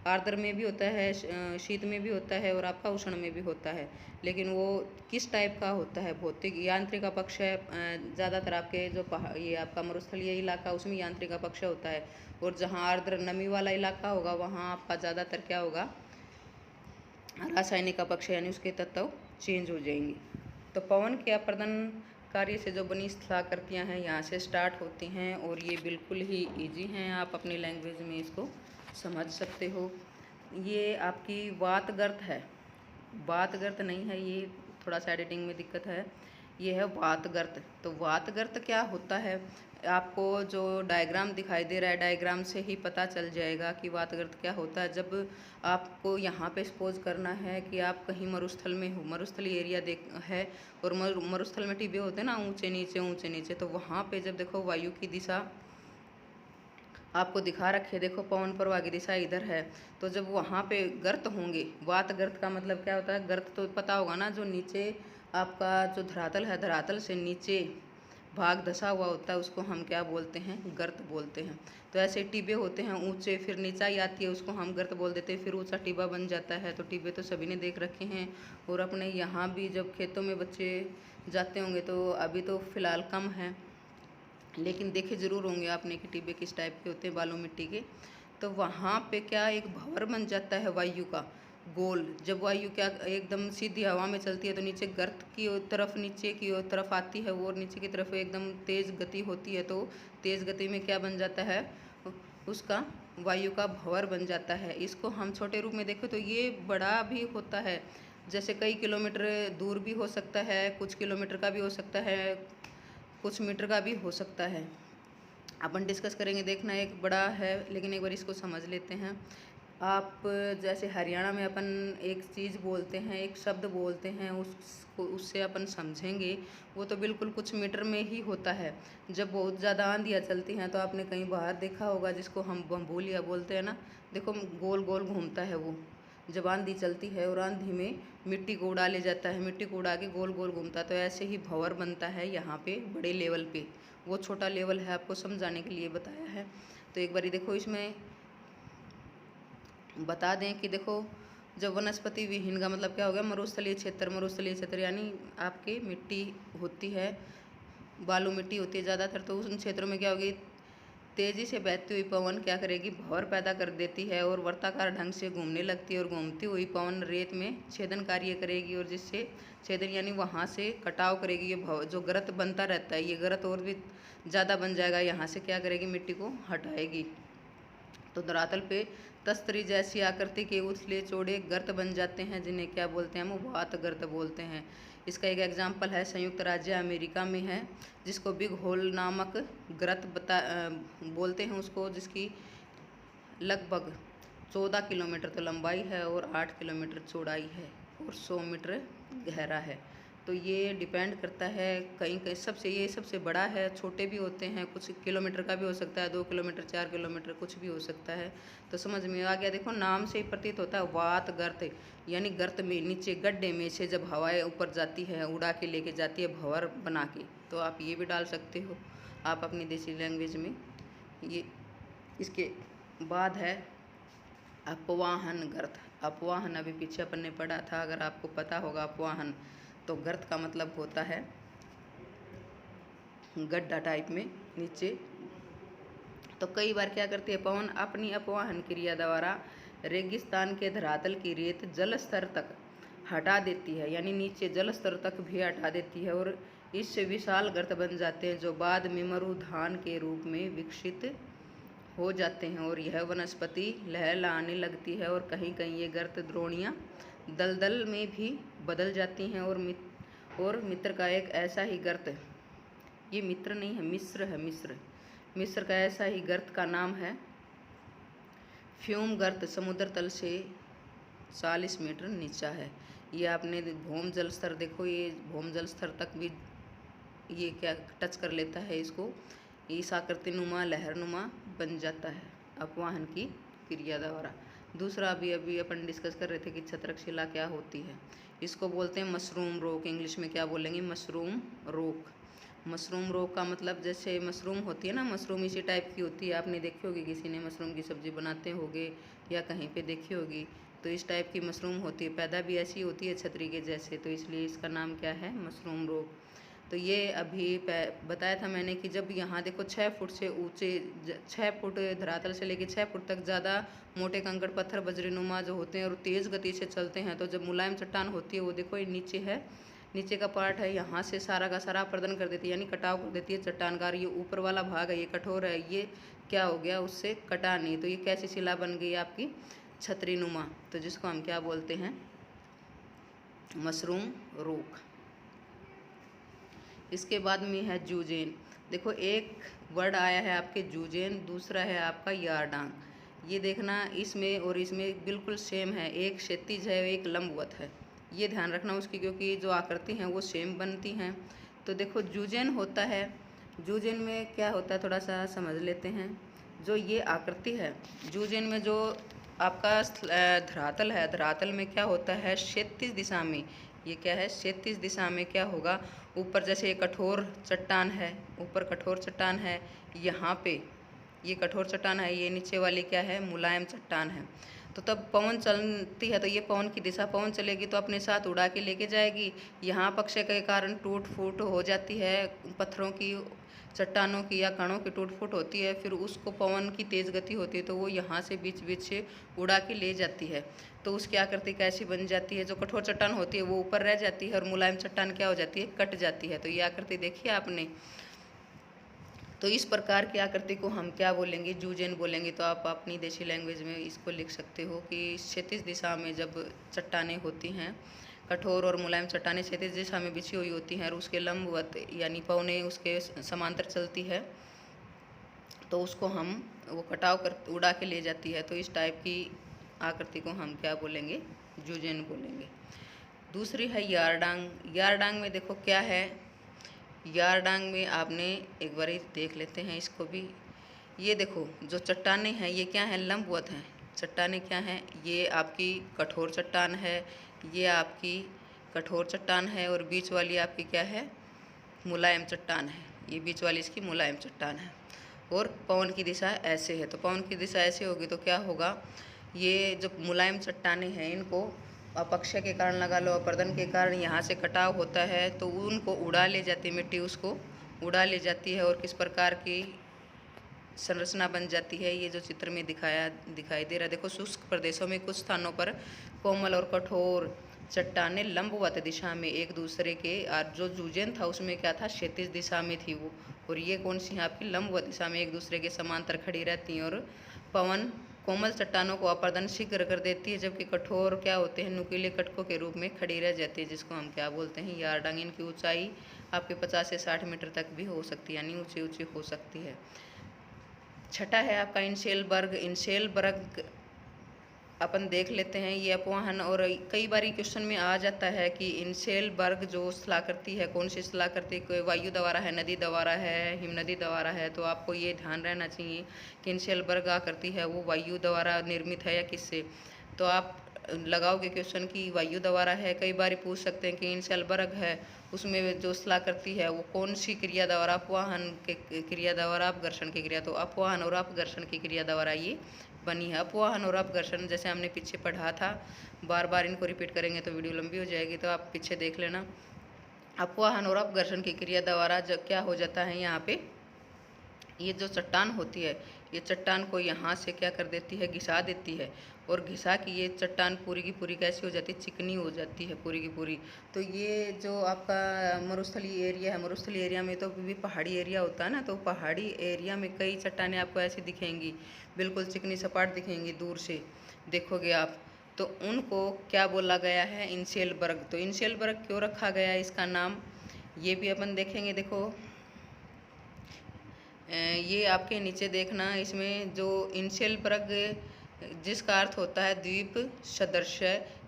आर्द्र में भी होता है, शीत में भी होता है और आपका उष्ण में भी होता है, लेकिन वो किस टाइप का होता है? भौतिक यांत्रिक अपक्षय। ज़्यादातर आपके जो ये आपका मरुस्थलीय इलाका, उसमें यांत्रिक अपक्षय होता है, और जहाँ आर्द्र नमी वाला इलाका होगा वहाँ आपका ज़्यादातर क्या होगा? रासायनिक अपक्षय, यानी उसके तत्व चेंज हो जाएंगे। तो पवन के अपर्दन कार्य से जो बनी स्थलाकृतियाँ हैं यहाँ से स्टार्ट होती हैं, और ये बिल्कुल ही इजी हैं, आप अपनी लैंग्वेज में इसको समझ सकते हो। ये आपकी वातगर्त है, वातगर्त नहीं है, ये थोड़ा सा एडिटिंग में दिक्कत है। ये है वातगर्त। तो वातगर्त क्या होता है? आपको जो डायग्राम दिखाई दे रहा है, डायग्राम से ही पता चल जाएगा कि वातगर्त क्या होता है। जब आपको यहाँ पे सपोज करना है कि आप कहीं मरुस्थल में हो, मरुस्थलीय एरिया देख है, और मरुस्थल में टिब्बे होते हैं ना, ऊंचे नीचे, तो वहाँ पे जब देखो वायु की दिशा आपको दिखा रखे, देखो पवन प्रवाह की दिशा इधर है, तो जब वहाँ पे गर्त होंगे, वात गर्त का मतलब क्या होता है? गर्त तो पता होगा ना, जो नीचे आपका जो धरातल है, धरातल से नीचे भाग धसा हुआ होता है, उसको हम क्या बोलते हैं? गर्त बोलते हैं। तो ऐसे टिब्बे होते हैं ऊंचे, फिर नीचाई आती है, उसको हम गर्त बोल देते हैं, फिर ऊंचा टिब्बा बन जाता है। तो टिब्बे तो सभी ने देख रखे हैं, और अपने यहाँ भी जब खेतों में बच्चे जाते होंगे, तो अभी तो फिलहाल कम है, लेकिन देखे ज़रूर होंगे आपने कि टिब्बे किस टाइप के होते हैं, बालू मिट्टी के। तो वहाँ पे क्या एक भंवर बन जाता है वायु का, गोल। जब वायु क्या एकदम सीधी हवा में चलती है, तो नीचे गर्त की तरफ, नीचे की तरफ आती है वो, और नीचे की तरफ एकदम तेज़ गति होती है, तो तेज़ गति में क्या बन जाता है? उसका वायु का भंवर बन जाता है। इसको हम छोटे रूप में देखें तो ये बड़ा भी होता है, जैसे कई किलोमीटर दूर भी हो सकता है, कुछ किलोमीटर का भी हो सकता है, कुछ मीटर का भी हो सकता है। अपन डिस्कस करेंगे, देखना एक बड़ा है, लेकिन एक बार इसको समझ लेते हैं। आप जैसे हरियाणा में अपन एक चीज़ बोलते हैं, एक शब्द बोलते हैं, उसको उससे अपन समझेंगे, वो तो बिल्कुल कुछ मीटर में ही होता है। जब बहुत ज़्यादा आंधियाँ चलती हैं, तो आपने कहीं बाहर देखा होगा, जिसको हम बम्बोलिया बोलते हैं ना, देखो गोल गोल घूमता है वो, जब आंधी चलती है और आंधी में मिट्टी को उड़ा ले जाता है, मिट्टी को उड़ा के गोल गोल घूमता है। तो ऐसे ही भंवर बनता है यहाँ पे बड़े लेवल पे, वो छोटा लेवल है, आपको समझाने के लिए बताया है। तो एक बारी देखो, इसमें बता दें कि देखो, जब वनस्पति विहीन का मतलब क्या हो गया? मरुस्थलीय क्षेत्र। मरुस्थलीय क्षेत्र यानी आपकी मिट्टी होती है, बालू मिट्टी होती है ज़्यादातर, तो उन क्षेत्रों में क्या होगी? तेज़ी से बहती हुई पवन क्या करेगी? भंवर पैदा कर देती है, और वर्ताकार ढंग से घूमने लगती है, और घूमती हुई पवन रेत में छेदन कार्य करेगी, और जिससे छेदन यानी वहाँ से कटाव करेगी। ये जो गर्त बनता रहता है, ये गर्त और भी ज़्यादा बन जाएगा, यहाँ से क्या करेगी? मिट्टी को हटाएगी। तो धरातल पे तस्तरी जैसी आकृति के उथले चौड़े गर्त बन जाते हैं, जिन्हें क्या बोलते हैं? हम वात गर्त बोलते हैं। इसका एक एग्जाम्पल है, संयुक्त राज्य अमेरिका में है, जिसको बिग होल नामक गर्त बोलते हैं उसको, जिसकी लगभग 14 किलोमीटर तो लंबाई है, और 8 किलोमीटर चौड़ाई है, और 100 मीटर गहरा है। तो ये डिपेंड करता है, कहीं कहीं ये सबसे बड़ा है, छोटे भी होते हैं, कुछ किलोमीटर का भी हो सकता है, 2 किलोमीटर 4 किलोमीटर कुछ भी हो सकता है। तो समझ में आ गया। देखो, नाम से ही प्रतीत होता है वात गर्त, यानी गर्त में नीचे गड्ढे में से जब हवाएं ऊपर जाती है, उड़ा के लेके जाती है भंवर बना के। तो आप ये भी डाल सकते हो आप अपनी देसी लैंग्वेज में। ये इसके बाद है अपवाहन गर्त। अपवाहन अभी पीछे अपन ने पढ़ा था, अगर आपको पता होगा अपवाहन, तो गर्त का मतलब होता है गड्ढा टाइप में नीचे। तो कई बार क्या करती है पवन? अपनी अपवाहन क्रिया द्वारा रेगिस्तान के धरातल की रेत जल स्तर तक हटा देती है, यानी नीचे जल स्तर तक भी हटा देती है, और इससे विशाल गर्त बन जाते हैं, जो बाद में मरुधान के रूप में विकसित हो जाते हैं, और यह वनस्पति लहलहाने लगती है, और कहीं कहीं ये गर्त द्रोणियाँ दलदल में भी बदल जाती हैं। और मित्र का एक ऐसा ही गर्त, ये मित्र नहीं है, मिस्र है, मिस्र का ऐसा ही गर्त का नाम है फ्यूम गर्त, समुद्र तल से 40 मीटर नीचा है। ये आपने भौम जल स्तर देखो, ये भौम जल स्तर तक भी ये क्या टच कर लेता है इसको, इस आकृति नुमा लहरनुमा बन जाता है अपवाहन की क्रिया द्वारा। दूसरा अभी अपन डिस्कस कर रहे थे कि छत्रक शिला क्या होती है। इसको बोलते हैं मशरूम रॉक, इंग्लिश में क्या बोलेंगे, मशरूम रॉक। मशरूम रॉक का मतलब जैसे मशरूम होती है ना, मशरूम इसी टाइप की होती है, आपने देखी होगी, किसी ने मशरूम की सब्ज़ी बनाते होंगे या कहीं पे देखी होगी, तो इस टाइप की मशरूम होती है, पैदा भी ऐसी होती है छतरी के जैसे, तो इसलिए इसका नाम क्या है, मशरूम रॉक। तो ये अभी बताया था मैंने कि जब यहाँ देखो 6 फुट से ऊंचे, 6 फुट धरातल से लेके 6 फुट तक ज़्यादा मोटे कंकड़ पत्थर बजरीनुमा जो होते हैं और तेज़ गति से चलते हैं, तो जब मुलायम चट्टान होती है वो देखो ये नीचे है, नीचे का पार्ट है, यहाँ से सारा का सारा अपर्दन कर देती है, यानी कटाव कर देती है चट्टान का। ये ऊपर वाला भाग है ये कठोर है, ये क्या हो गया, उससे कटा नहीं, तो ये कैसी शिला बन गई आपकी, छतरीनुमा, तो जिसको हम क्या बोलते हैं, मशरूम रॉक। इसके बाद में है जूजेन। देखो एक वर्ड आया है आपके जूजेन, दूसरा है आपका यारडांग। ये देखना इसमें और इसमें बिल्कुल सेम है, एक क्षैतिज है एक लंबवत है, ये ध्यान रखना उसकी, क्योंकि जो आकृति हैं वो सेम बनती हैं। तो देखो जूजेन होता है, जूजेन में क्या होता है थोड़ा सा समझ लेते हैं। जो ये आकृति है जूजेन में, जो आपका धरातल है, धरातल में क्या होता है, क्षैतिज दिशा में, ये क्या है, क्षैतिज दिशा में क्या होगा, ऊपर जैसे ये कठोर चट्टान है, ऊपर कठोर चट्टान है, यहाँ पे ये कठोर चट्टान है, ये नीचे वाली क्या है, मुलायम चट्टान है। तो तब पवन चलती है तो ये पवन की दिशा, पवन चलेगी तो अपने साथ उड़ा के लेके जाएगी। यहाँ पक्ष के कारण टूट फूट हो जाती है, पत्थरों की, चट्टानों की या कणों की टूट फूट होती है, फिर उसको पवन की तेज़ गति होती है तो वो यहाँ से बीच बीच से उड़ा के ले जाती है। तो उसकी आकृति कैसी बन जाती है, जो कठोर चट्टान होती है वो ऊपर रह जाती है और मुलायम चट्टान क्या हो जाती है, कट जाती है। तो ये आकृति देखिए आपने। तो इस प्रकार की आकृति को हम क्या बोलेंगे, जूजेन बोलेंगे। तो आप अपनी देशी लैंग्वेज में इसको लिख सकते हो कि क्षैतिज दिशा में जब चट्टानें होती हैं, कठोर और मुलायम चट्टानें क्षैतिज दिशा में बिछी हुई होती हैं और उसके लंबवत यानी पौने उसके समांतर चलती है, तो उसको हम वो कटाव कर उड़ा के ले जाती है। तो इस टाइप की आकृति को हम क्या बोलेंगे, जूजेन बोलेंगे। दूसरी है यारडांग। यारडांग में देखो क्या है, यारडांग में आपने एक बार देख लेते हैं इसको भी। ये देखो जो चट्टानें हैं ये क्या हैं, लंबवत हैं। चट्टानें क्या हैं, ये आपकी कठोर चट्टान है, ये आपकी कठोर चट्टान है और बीच वाली आपकी क्या है, मुलायम चट्टान है, ये बीच वाली इसकी मुलायम चट्टान है। और पवन की दिशा ऐसे है, तो पवन की दिशा ऐसे होगी तो क्या होगा, ये जो मुलायम चट्टानें हैं इनको अपक्षय के कारण लगा लो, अपर्दन के कारण यहाँ से कटाव होता है तो उनको उड़ा ले जाती है, मिट्टी उसको उड़ा ले जाती है। और किस प्रकार की संरचना बन जाती है, ये जो चित्र में दिखाई दे रहा है। देखो शुष्क प्रदेशों में कुछ स्थानों पर कोमल और कठोर चट्टानें लंबवत दिशा में एक दूसरे के, और जो जूजेन था उसमें क्या था, क्षैतिज दिशा में थी वो, और ये कौन सी है आपकी, लंबवत दिशा में एक दूसरे के समांतर खड़ी रहती हैं। और पवन कोमल चट्टानों को अपर्दन शीघ्र कर देती है, जबकि कठोर क्या होते हैं, नुकीले कटकों के रूप में खड़ी रह जाती है, जिसको हम क्या बोलते हैं, यारडांग। इनकी ऊंचाई आपके 50 से 60 मीटर तक भी हो सकती है, यानी ऊंची ऊंची हो सकती है। छठा है आपका इंसेलबर्ग। इंसेलबर्ग अपन देख लेते हैं, ये अपवाहन, और कई बार क्वेश्चन में आ जाता है कि इंसेलबर्ग जो स्थलाकृति है, कौन सी स्थलाकृति, कोई वायु द्वारा है, नदी द्वारा है, हिमनदी द्वारा है। तो आपको ये ध्यान रहना चाहिए कि इंसेलबर्ग आकृति है वो वायु द्वारा निर्मित है या किससे। तो आप लगाओगे क्वेश्चन की वायु द्वारा है, कई बार पूछ सकते हैं कि इंसेलबर्ग है उसमें जो स्थलाकृति है वो कौन सी क्रिया द्वारा, अपवाहन के क्रिया द्वारा, अपघर्षण की क्रिया। तो अपवाहन और अपघर्षण की क्रिया द्वारा ये बनी है। अपवाहन और अपघर्षण जैसे हमने पीछे पढ़ा था, बार बार इनको रिपीट करेंगे तो वीडियो लंबी हो जाएगी, तो आप पीछे देख लेना। अपवाहन और अपघर्षण की क्रिया द्वारा जब क्या हो जाता है, यहाँ पे ये जो चट्टान होती है, ये चट्टान को यहाँ से क्या कर देती है, घिसा देती है, और घिसा की ये चट्टान पूरी की पूरी कैसी हो जाती है, चिकनी हो जाती है पूरी की पूरी। तो ये जो आपका मरुस्थलीय एरिया है, मरुस्थलीय एरिया में तो भी पहाड़ी एरिया होता है ना, तो पहाड़ी एरिया में कई चट्टानें आपको ऐसी दिखेंगी, बिल्कुल चिकनी सपाट दिखेंगी, दूर से देखोगे आप। तो उनको क्या बोला गया है, इंसेलबर्ग। तो इंसेलबर्ग क्यों रखा गया है इसका नाम, ये भी अपन देखेंगे। देखो ये आपके नीचे देखना, इसमें जो इंसेलबर्ग जिसका अर्थ होता है द्वीप सदृश,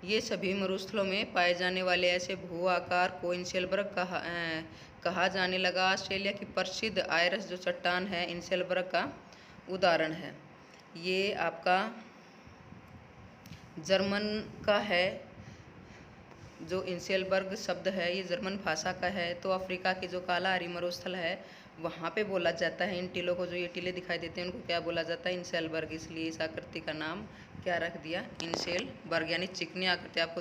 ये सभी मरुस्थलों में पाए जाने वाले ऐसे भू आकार को इंसेलबर्ग कहा जाने लगा। ऑस्ट्रेलिया की प्रसिद्ध आयरस जो चट्टान है इंसेलबर्ग का उदाहरण है। ये आपका जर्मन का है, जो इंसेलबर्ग शब्द है ये जर्मन भाषा का है। तो अफ्रीका के जो कालाहारी मरुस्थल है वहाँ पे बोला जाता है इन टीलों को, जो ये टीले दिखाई देते हैं उनको क्या बोला जाता है, इंसेलबर्ग। इसलिए इस आकृति का नाम क्या रख दिया, इंसेलबर्ग, यानी चिकनी आकृति। आपको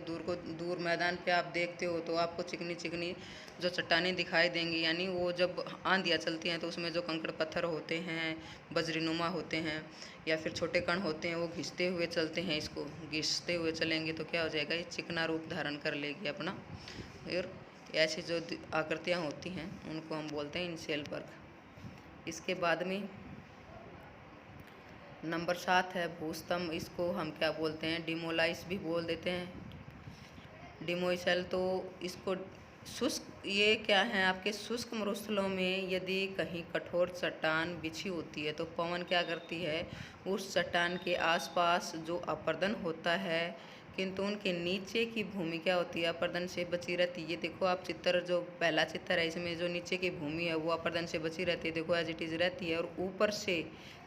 दूर मैदान पे आप देखते हो तो आपको चिकनी चिकनी जो चट्टानें दिखाई देंगी, यानी वो जब आंधियाँ चलती हैं तो उसमें जो कंकड़ पत्थर होते हैं बजरीनुमा होते हैं या फिर छोटे कण होते हैं वो घिसते हुए चलते हैं। इसको घिसते हुए चलेंगे तो क्या हो जाएगा, ये चिकना रूप धारण कर लेगी अपना। और ऐसी जो आकृतियाँ होती हैं उनको हम बोलते हैं इंसेलबर्ग। इसके बाद में नंबर 7 है भूस्तंभ। इसको हम क्या बोलते हैं, डिमोलाइस भी बोल देते हैं, डिमोइसल। तो इसको शुष्क, ये क्या है आपके शुष्क मरुस्थलों में यदि कहीं कठोर चट्टान बिछी होती है तो पवन क्या करती है, उस चट्टान के आसपास जो अपर्दन होता है किंतु उनके नीचे की भूमि क्या होती है, अपर्दन से बची रहती है। ये देखो आप चित्र, जो पहला चित्र है इसमें जो नीचे की भूमि है वो अपर्दन से बची रहती है, देखो एज इट इज रहती है, और ऊपर से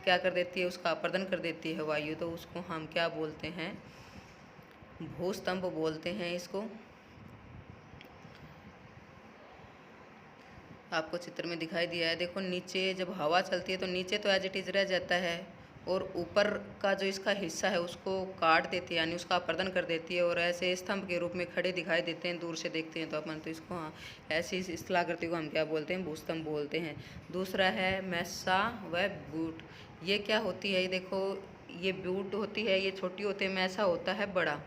क्या कर देती है, उसका अपर्दन कर देती है वायु। तो उसको हम क्या बोलते हैं, भूस्तंभ बोलते हैं इसको। आपको चित्र में दिखाई दिया है, देखो नीचे जब हवा चलती है तो नीचे तो एज इट इज रह जाता है, और ऊपर का जो इसका हिस्सा है उसको काट देती है, यानी उसका अपर्दन कर देती है, और ऐसे स्तंभ के रूप में खड़े दिखाई देते हैं, दूर से देखते हैं तो अपन। तो इसको हाँ, ऐसी स्थलाकृति को हम क्या बोलते हैं, भूस्तंभ बोलते हैं। दूसरा है मैसा व बूट। ये क्या होती है, ये देखो ये बूट होती है, ये छोटी होती है, मैसा होता है बड़ा।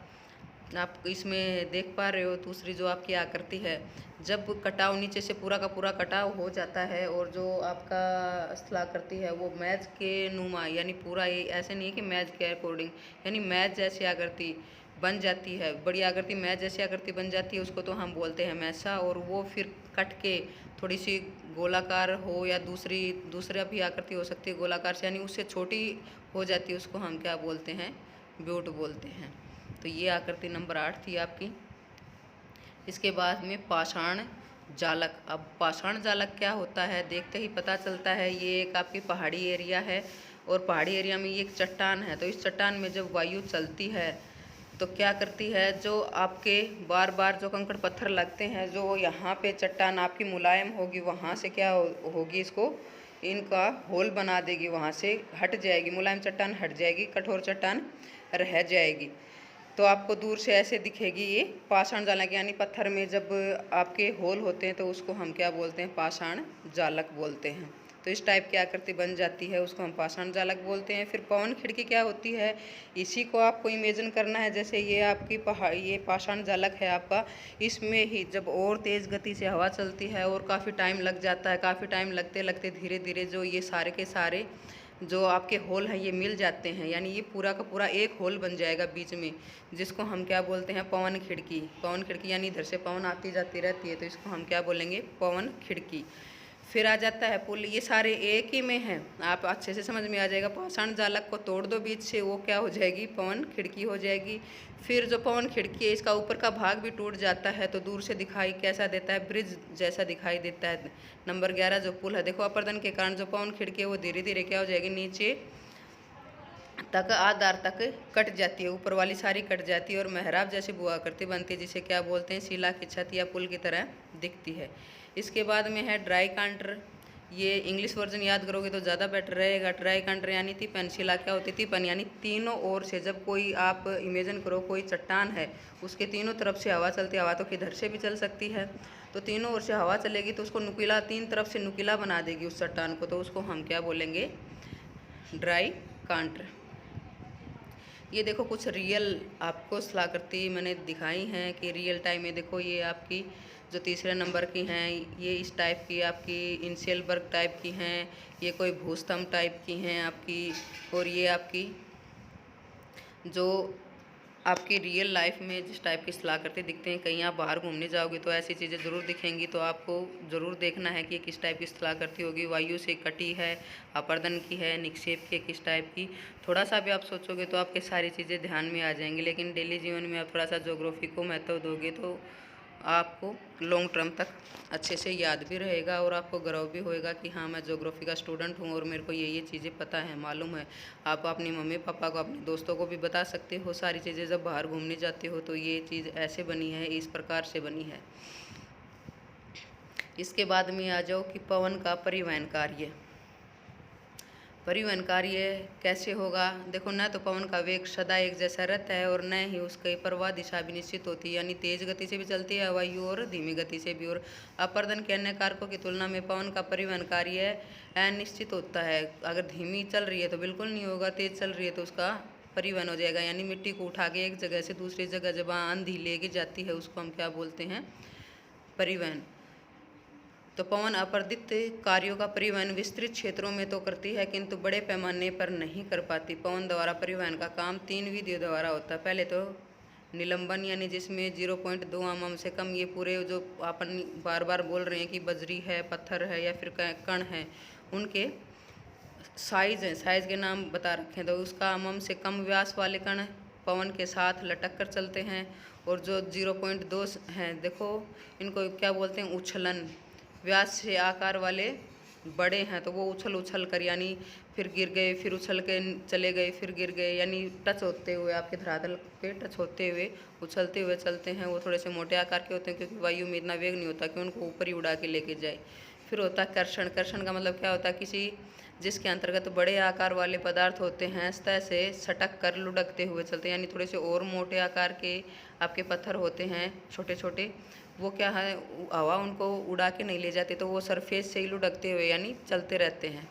आप इसमें देख पा रहे हो। दूसरी जो आपकी आकृति है, जब कटाव नीचे से पूरा का पूरा कटाव हो जाता है और जो आपका स्थलाकृति है वो मैज के नुमा, यानी पूरा ये ऐसे नहीं है कि मैज के अकॉर्डिंग, यानी मैज जैसी आकृति बन जाती है, बड़ी आकृति मैज जैसी आकृति बन जाती है, उसको तो हम बोलते हैं मैसा। और वो फिर कट के थोड़ी सी गोलाकार हो या दूसरा भी आकृति हो सकती है गोलाकार से, यानी उससे छोटी हो जाती है, उसको हम क्या बोलते हैं, ब्यूट बोलते हैं। तो ये आकृति नंबर 8 थी आपकी। इसके बाद में पाषाण जालक। अब पाषाण जालक क्या होता है, देखते ही पता चलता है ये एक आपकी पहाड़ी एरिया है, और पहाड़ी एरिया में ये एक चट्टान है। तो इस चट्टान में जब वायु चलती है तो क्या करती है, जो आपके बार बार जो कंकड़ पत्थर लगते हैं, जो यहाँ पे चट्टान आपकी मुलायम होगी वहाँ से क्या होगी, इसको इनका होल बना देगी, वहाँ से हट जाएगी, मुलायम चट्टान हट जाएगी, कठोर चट्टान रह जाएगी। तो आपको दूर से ऐसे दिखेगी ये पाषाण जालक, यानी पत्थर में जब आपके होल होते हैं तो उसको हम क्या बोलते हैं, पाषाण जालक बोलते हैं। तो इस टाइप की आकृति बन जाती है, उसको हम पाषाण जालक बोलते हैं। फिर पवन खिड़की क्या होती है, इसी को आपको इमेजिन करना है, जैसे ये आपकी ये पाषाण जालक है आपका, इसमें ही जब और तेज़ गति से हवा चलती है और काफ़ी टाइम लग जाता है, काफ़ी टाइम लगते लगते धीरे धीरे जो ये सारे के सारे जो आपके होल हैं ये मिल जाते हैं, यानी ये पूरा का पूरा एक होल बन जाएगा बीच में, जिसको हम क्या बोलते हैं, पवन खिड़की। पवन खिड़की यानी इधर से पवन आती जाती रहती है, तो इसको हम क्या बोलेंगे, पवन खिड़की। फिर आ जाता है पुल, ये सारे एक ही में हैं, आप अच्छे से समझ में आ जाएगा। पाषाण जालक को तोड़ दो बीच से, वो क्या हो जाएगी, पवन खिड़की हो जाएगी। फिर जो पवन खिड़की है इसका ऊपर का भाग भी टूट जाता है तो दूर से दिखाई कैसा देता है, ब्रिज जैसा दिखाई देता है। नंबर 11 जो पुल है, देखो अपर्दन के कारण जो पवन खिड़की है वो धीरे धीरे क्या हो जाएगी, नीचे तक आधार तक कट जाती है, ऊपर वाली सारी कट जाती है और मेहराब जैसी बुआकृति बनती है, जिसे क्या बोलते हैं, शिला की छत या पुल की तरह दिखती है। इसके बाद में है ड्राई कांटर। ये इंग्लिश वर्जन याद करोगे तो ज़्यादा बेटर रहेगा। ड्राई कांटर यानी तिपन। शिला क्या होती है, तिपन, यानी तीनों ओर से जब कोई आप इमेजिन करो कोई चट्टान है, उसके तीनों तरफ से हवा चलती है, हवा तो किधर से भी चल सकती है, तो तीनों ओर से हवा चलेगी तो उसको नुकीला, तीन तरफ से नुकीला बना देगी उस चट्टान को, तो उसको हम क्या बोलेंगे, ड्राई कांटर। ये देखो कुछ रियल आपको स्थलाकृति मैंने दिखाई हैं कि रियल टाइम में देखो, ये आपकी जो तीसरे नंबर की हैं ये इस टाइप की आपकी इंसेलबर्ग टाइप की हैं, ये कोई भूस्तंभ टाइप की हैं आपकी, और ये आपकी जो आपकी रियल लाइफ में जिस टाइप की स्थलाकृति दिखते हैं, कहीं आप बाहर घूमने जाओगे तो ऐसी चीज़ें ज़रूर दिखेंगी। तो आपको ज़रूर देखना है कि किस टाइप की स्थलाकृति होगी, वायु से कटी है, अपर्दन की है, निक्षेप की, किस टाइप की। थोड़ा सा भी आप सोचोगे तो आपके सारी चीज़ें ध्यान में आ जाएंगी। लेकिन डेली जीवन में आप थोड़ा सा ज्योग्राफी को महत्व दोगे तो आपको लॉन्ग टर्म तक अच्छे से याद भी रहेगा और आपको गर्व भी होएगा कि हाँ, मैं ज्योग्राफी का स्टूडेंट हूँ और मेरे को ये चीज़ें पता है, मालूम है। आप अपनी मम्मी पापा को, अपने दोस्तों को भी बता सकते हो सारी चीज़ें। जब बाहर घूमने जाते हो तो ये चीज़ ऐसे बनी है, इस प्रकार से बनी है। इसके बाद में आ जाओ कि पवन का परिवहन कार्य। परिवहन कार्य कैसे होगा? देखो, न तो पवन का वेग सदा एक जैसा रहता है और न ही उसकी प्रवाह दिशा भी निश्चित होती है, यानी तेज गति से भी चलती है वायु और धीमी गति से भी। और अपर्दन के अन्य कारकों की तुलना में पवन का परिवहन कार्य अनिश्चित होता है। अगर धीमी चल रही है तो बिल्कुल नहीं होगा, तेज चल रही है तो उसका परिवहन हो जाएगा। यानी मिट्टी को उठा के एक जगह से दूसरी जगह जब आंधी लेके जाती है उसको हम क्या बोलते हैं? परिवहन। तो पवन अपर्दित कार्यों का परिवहन विस्तृत क्षेत्रों में तो करती है किंतु बड़े पैमाने पर नहीं कर पाती। पवन द्वारा परिवहन का काम 3 विधियों द्वारा होता है। पहले तो निलंबन, यानी जिसमें 0.2 mm से कम ये पूरे जो अपन बार बार बोल रहे हैं कि बजरी है, पत्थर है या फिर कण है, उनके साइज़ हैं, साइज़ के नाम बता रखे हैं। तो उसका mm से कम व्यास वाले कण पवन के साथ लटक कर चलते हैं। और जो 0.2 हैं, देखो इनको क्या बोलते हैं? उछलन। व्यास से आकार वाले बड़े हैं तो वो उछल उछल कर, यानी फिर गिर गए, फिर उछल के चले गए, फिर गिर गए, यानी टच होते हुए आपके धरातल पे टच होते हुए उछलते हुए चलते हैं। वो थोड़े से मोटे आकार के होते हैं क्योंकि वायु में इतना वेग नहीं होता कि उनको ऊपर ही उड़ा के लेके जाए। फिर होता है कर्षण। कर्षण का मतलब क्या होता है? किसी जिसके अंतर्गत बड़े आकार वाले पदार्थ होते हैं सतह से सटक कर लुढ़कते हुए चलते हैं, यानी थोड़े से और मोटे आकार के आपके पत्थर होते हैं छोटे छोटे, वो क्या है, हवा उनको उड़ा के नहीं ले जाती, तो वो सरफेस से ही लुढ़कते हुए यानी चलते रहते हैं।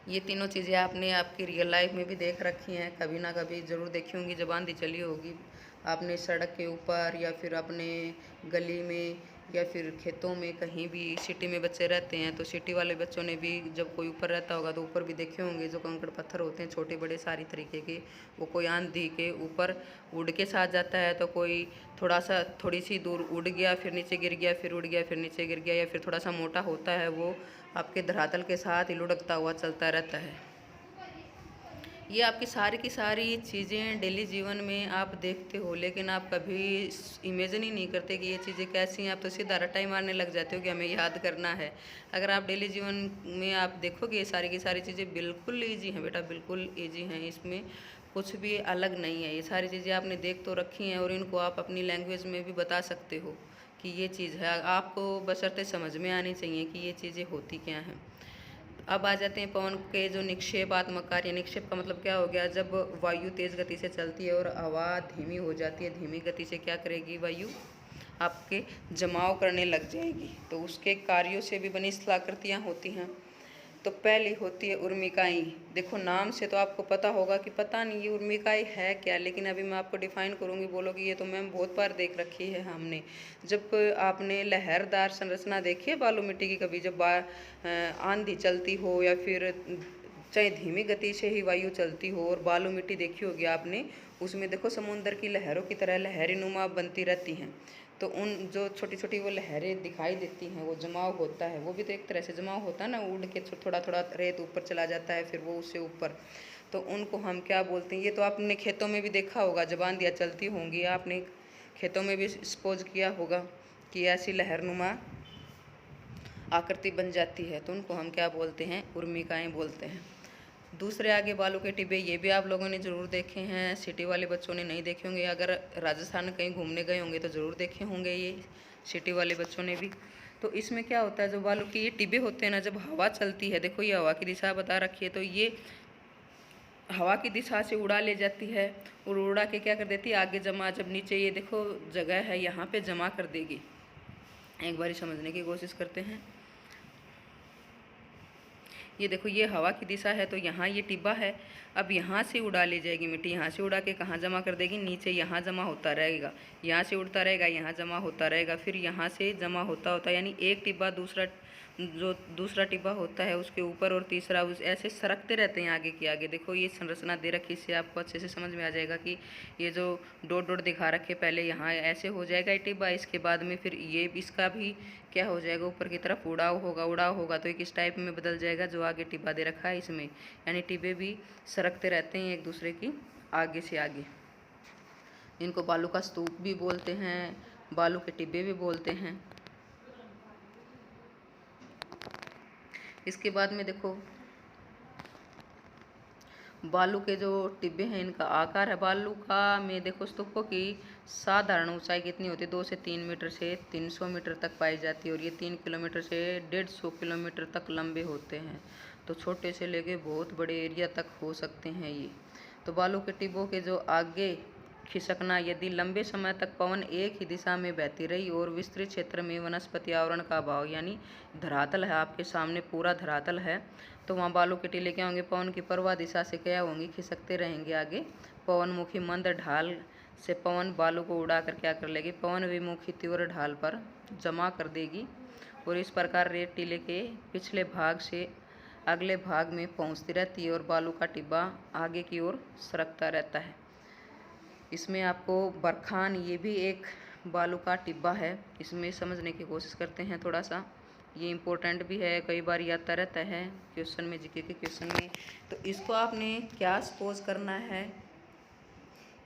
ये तीनों चीज़ें आपने आपकी रियल लाइफ में भी देख रखी हैं, कभी ना कभी ज़रूर देखी होंगी। जब आंधी चली होगी आपने सड़क के ऊपर या फिर अपने गली में या फिर खेतों में, कहीं भी सिटी में बच्चे रहते हैं तो सिटी वाले बच्चों ने भी जब कोई ऊपर रहता होगा तो ऊपर भी देखे होंगे जो कंकड़ पत्थर होते हैं छोटे बड़े सारी तरीके के, वो कोई आंधी के ऊपर उड़ के साथ जाता है, तो कोई थोड़ी सी दूर उड़ गया, फिर नीचे गिर गया, फिर उड़ गया, फिर नीचे गिर गया, या फिर थोड़ा सा मोटा होता है वो आपके धरातल के साथ ही लुढ़कता हुआ चलता रहता है। ये आपकी सारी की सारी चीज़ें डेली जीवन में आप देखते हो, लेकिन आप कभी इमेजिन ही नहीं करते कि ये चीज़ें कैसी हैं। आप तो सीधा रट्टा ही मारने लग जाते हो कि हमें याद करना है। अगर आप डेली जीवन में आप देखोगे ये सारी की सारी चीज़ें बिल्कुल ईजी हैं बेटा, बिल्कुल ईजी हैं, इसमें कुछ भी अलग नहीं है। ये सारी चीज़ें आपने देख तो रखी हैं और इनको आप अपनी लैंग्वेज में भी बता सकते हो कि ये चीज़ है। आपको बशर्ते समझ में आनी चाहिए कि ये चीज़ें होती क्या हैं। अब आ जाते हैं पवन के जो निक्षेपात्मक कार्य। निक्षेप का मतलब क्या हो गया? जब वायु तेज गति से चलती है और हवा धीमी हो जाती है, धीमी गति से क्या करेगी वायु? आपके जमाव करने लग जाएगी, तो उसके कार्यों से भी बनी स्थलाकृतियाँ होती हैं। तो पहली होती है उर्मिकाएँ। देखो नाम से तो आपको पता होगा कि पता नहीं ये उर्मिकाएँ है क्या, लेकिन अभी मैं आपको डिफाइन करूँगी, बोलोगे ये तो मैम बहुत बार देख रखी है हमने। जब आपने लहरदार संरचना देखी है बालू मिट्टी की कभी, जब आंधी चलती हो या फिर चाहे धीमी गति से ही वायु चलती हो और बालू मिट्टी देखी होगी आपने, उसमें देखो समुद्र की लहरों की तरह लहरी नुमा बनती रहती हैं। तो उन जो छोटी छोटी वो लहरें दिखाई देती हैं, वो जमाव होता है, वो भी तो एक तरह से जमाव होता है ना, उड़ के थोड़ा थोड़ा रेत ऊपर चला जाता है फिर वो उससे ऊपर, तो उनको हम क्या बोलते हैं? ये तो आपने खेतों में भी देखा होगा, जब आंधियाँ चलती होंगी आपने खेतों में भी सपोज किया होगा कि ऐसी लहरनुमा आकृति बन जाती है, तो उनको हम क्या बोलते हैं? उर्मिकाएँ बोलते हैं। दूसरे आगे बालू के टिब्बे, ये भी आप लोगों ने ज़रूर देखे हैं, सिटी वाले बच्चों ने नहीं देखे होंगे। अगर राजस्थान कहीं घूमने गए होंगे तो ज़रूर देखे होंगे ये सिटी वाले बच्चों ने भी। तो इसमें क्या होता है, जो बालू के ये टिब्बे होते हैं ना, जब हवा चलती है, देखो ये हवा की दिशा बता रखी है, तो ये हवा की दिशा से उड़ा ले जाती है और उड़ा के क्या कर देती है? आगे जमा, जब नीचे ये देखो जगह है यहाँ पे जमा कर देगी। एक बार समझने की कोशिश करते हैं। ये देखो ये हवा की दिशा है, तो यहाँ ये टिब्बा है। अब यहाँ से उड़ा ले जाएगी मिट्टी, यहाँ से उड़ा के कहाँ जमा कर देगी, नीचे यहाँ जमा होता रहेगा, यहाँ से उड़ता रहेगा, यहाँ जमा होता रहेगा, फिर यहाँ से जमा होता होता, यानी एक टिब्बा दूसरा टिब्बा होता है उसके ऊपर, और तीसरा उस ऐसे सरकते रहते हैं आगे की आगे। देखो ये संरचना दे रखी, इससे आपको अच्छे से समझ में आ जाएगा कि ये जो डॉट डॉट दिखा रखे, पहले यहाँ ऐसे हो जाएगा ये टिब्बा, इसके बाद में फिर ये इसका भी क्या हो जाएगा, ऊपर की तरफ उड़ाव होगा तो एक इस टाइप में बदल जाएगा जो आगे टिब्बा दे रखा है इसमें। यानी टिब्बे भी सरकते रहते हैं एक दूसरे की आगे से आगे। इनको बालू का स्तूप भी बोलते हैं, बालू के टिब्बे भी बोलते हैं। इसके बाद में देखो बालू के जो टिब्बे हैं इनका आकार है बालू का में देखो स्तूपों की साधारण ऊंचाई कितनी होती है, 2 से 3 मीटर से 300 मीटर तक पाई जाती है, और ये 3 किलोमीटर से 150 किलोमीटर तक लंबे होते हैं। तो छोटे से लेके बहुत बड़े एरिया तक हो सकते हैं ये। तो बालू के टिब्बों के जो आगे खिसकना, यदि लंबे समय तक पवन एक ही दिशा में बहती रही और विस्तृत क्षेत्र में वनस्पति आवरण का अभाव, यानी धरातल है आपके सामने पूरा धरातल है, तो वहाँ बालू के टीले क्या होंगे, पवन की प्रवाह दिशा से क्या होंगे, खिसकते रहेंगे आगे। पवनमुखी मंद ढाल से पवन बालू को उड़ा कर क्या कर लेगी, पवन विमुखी तीव्र ढाल पर जमा कर देगी, और इस प्रकार रेत टीले के पिछले भाग से अगले भाग में पहुँचती रहती है और बालू का टिब्बा आगे की ओर सरकता रहता है। इसमें आपको बरखान, ये भी एक बालू का टिब्बा है, इसमें समझने की कोशिश करते हैं थोड़ा सा। ये इम्पोर्टेंट भी है, कई बार याद आता रहता है क्वेश्चन में, जीके के क्वेश्चन में। तो इसको आपने क्या सपोज करना है,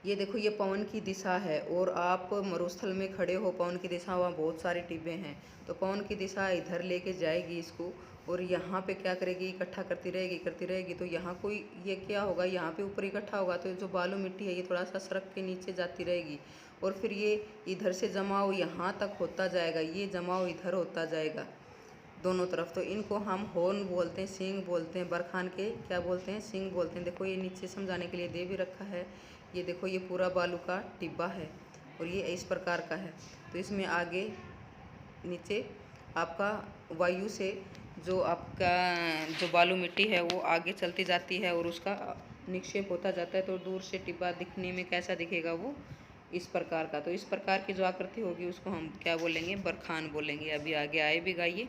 ये देखो ये पवन की दिशा है और आप मरुस्थल में खड़े हो, पवन की दिशा, वहाँ बहुत सारे टिब्बे हैं, तो पवन की दिशा इधर लेके जाएगी इसको, और यहाँ पे क्या करेगी, इकट्ठा करती रहेगी। तो यहाँ कोई ये क्या होगा, यहाँ पे ऊपर इकट्ठा होगा, तो जो बालू मिट्टी है ये थोड़ा सा सरक के नीचे जाती रहेगी, और फिर ये इधर से जमाव यहाँ तक होता जाएगा, ये जमाव इधर होता जाएगा दोनों तरफ। तो इनको हम हॉर्न बोलते हैं, सींग बोलते हैं, बरखान के क्या बोलते हैं, सींग बोलते हैं। देखो ये नीचे समझाने के लिए दे भी रखा है। ये देखो ये पूरा बालू का टिब्बा है और ये इस प्रकार का है। तो इसमें आगे नीचे आपका वायु से जो आपका जो बालू मिट्टी है वो आगे चलती जाती है और उसका निक्षेप होता जाता है, तो दूर से टिब्बा दिखने में कैसा दिखेगा, वो इस प्रकार का। तो इस प्रकार की जो आकृति होगी उसको हम क्या बोलेंगे, बरखान बोलेंगे। अभी आगे आए भी गाइए।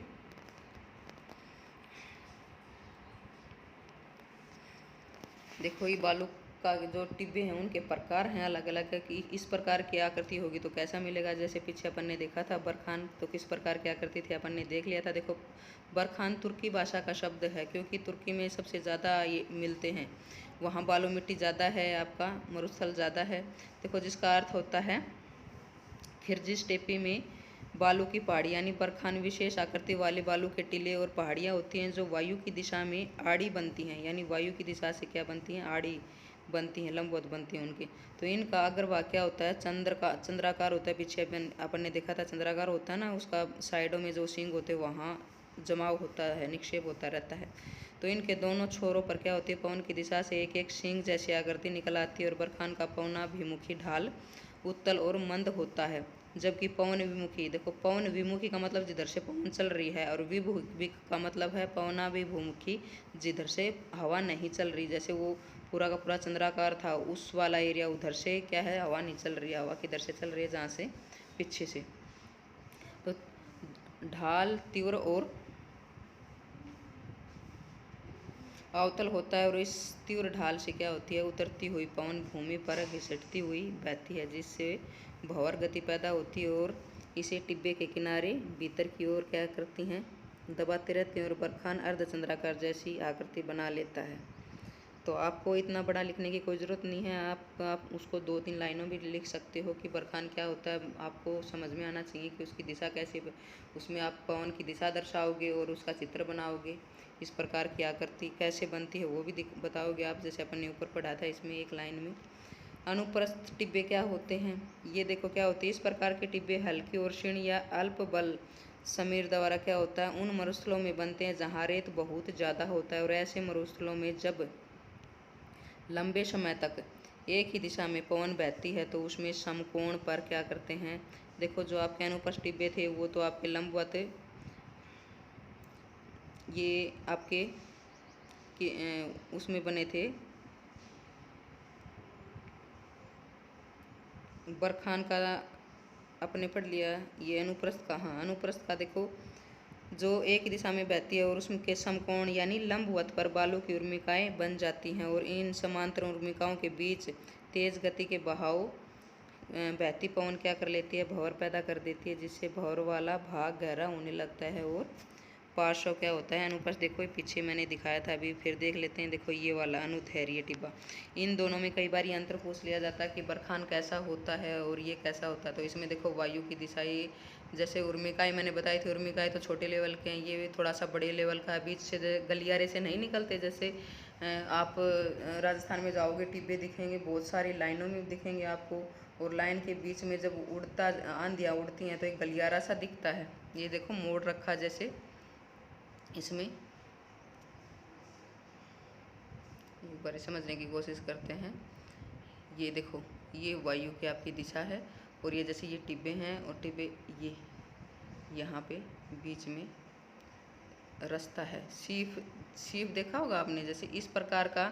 देखो ये बालू का जो टिब्बे हैं उनके प्रकार हैं अलग अलग, कि इस प्रकार की आकृति होगी तो कैसा मिलेगा। जैसे पीछे अपन ने देखा था बरखान, तो किस प्रकार की आकृति थी अपन ने देख लिया था। देखो बरखान तुर्की भाषा का शब्द है, क्योंकि तुर्की में सबसे ज़्यादा ये मिलते हैं, वहाँ बालू मिट्टी ज़्यादा है, आपका मरुस्थल ज़्यादा है। देखो जिसका अर्थ होता है खिरजी स्टेपी में बालू की पहाड़ी, यानी बरखान विशेष आकृति वाले बालू के टीले और पहाड़ियाँ होती हैं जो वायु की दिशा में आड़ी बनती हैं, यानी वायु की दिशा से क्या बनती हैं, आड़ी बनती हैं, लंबवत बनती हैं उनकी। तो इनका अग्रभाग क्या होता है, चंद्राकार होता है। पीछे अपन ने देखा था चंद्राकार होता है ना, उसका साइडों में जो सींग होते हैं वहाँ जमाव होता है, निक्षेप होता रहता है। तो इनके दोनों छोरों पर क्या होती है, पवन की दिशा से एक एक सींग जैसी आकृति निकल आती है, और बरखान का पवनाभिमुखी ढाल उत्तल और मंद होता है, जबकि पवन विमुखी, देखो पवन विमुखी का मतलब जिधर से पवन चल रही है, और विभुमुखी का मतलब है पवनाभिमुखी, जिधर से हवा नहीं चल रही। जैसे वो पूरा का पूरा चंद्राकार था, उस वाला एरिया उधर से क्या है, हवा नहीं चल रही है, हवा किधर से चल रही है, जहाँ से पीछे से। तो ढाल तीव्र और अवतल होता है, और इस तीव्र ढाल से क्या होती है, उतरती हुई पवन भूमि पर घिसटती हुई बहती है, जिससे भंवर गति पैदा होती है, और इसे टिब्बे के किनारे भीतर की ओर क्या करती हैं, दबाते रहते हैं, और बरखान अर्धचंद्राकार जैसी आकृति बना लेता है। तो आपको इतना बड़ा लिखने की कोई ज़रूरत नहीं है, आप उसको 2-3 लाइनों भी लिख सकते हो कि बरखान क्या होता है। आपको समझ में आना चाहिए कि उसकी दिशा कैसे, उसमें आप पवन की दिशा दर्शाओगे और उसका चित्र बनाओगे, इस प्रकार की आकृति कैसे बनती है वो भी बताओगे आप, जैसे अपन ने ऊपर पढ़ा था इसमें एक लाइन में। अनुप्रस्थ टिब्बे क्या होते हैं, ये देखो क्या होती है, इस प्रकार के टिब्बे हल्की और क्षीण या अल्प बल समीर द्वारा क्या होता है, उन मरुस्थलों में बनते हैं जहाँ रेत बहुत ज़्यादा होता है, और ऐसे मरुस्थलों में जब लंबे समय तक एक ही दिशा में पवन बहती है तो उसमें समकोण पर क्या करते हैं, देखो जो आपके अनुप्रस्थ टिब्बे थे वो तो आपके लंबवत, ये आपके कि उसमें बने थे। बरखान का आपने पढ़ लिया। ये अनुप्रस्थ का, हाँ अनुप्रस्थ का देखो जो एक दिशा में बहती है और उसमें के समकोण यानी लंबवत पर बालू की उर्मिकाएं बन जाती हैं और इन समांतर उर्मिकाओं के बीच तेज गति के बहाव बहती पवन क्या कर लेती है, भंवर पैदा कर देती है, जिससे भंवर वाला भाग गहरा होने लगता है और पार्श्व क्या होता है, अनुप्रस्थ। देखो ये पीछे मैंने दिखाया था, अभी फिर देख लेते हैं। देखो ये वाला अनुदैर्घ्य टिब्बा, इन दोनों में कई बार ये अंतर पूछ लिया जाता है कि बरखान कैसा होता है और ये कैसा होता है। तो इसमें देखो वायु की दिशा, ये जैसे उर्मिकाएँ मैंने बताई थी, उर्मिकाएँ तो छोटे लेवल के हैं, ये थोड़ा सा बड़े लेवल का है। बीच से गलियारे से नहीं निकलते, जैसे आप राजस्थान में जाओगे टिब्बे दिखेंगे, बहुत सारी लाइनों में दिखेंगे आपको, और लाइन के बीच में जब उड़ता आंधियाँ उड़ती हैं तो एक गलियारा सा दिखता है। ये देखो मोड़ रखा, जैसे इसमें एक बार समझने की कोशिश करते हैं। ये देखो ये वायु की आपकी दिशा है और ये जैसे ये टिब्बे हैं और टिब्बे ये यहाँ पे बीच में रास्ता है। शीफ देखा होगा आपने, जैसे इस प्रकार का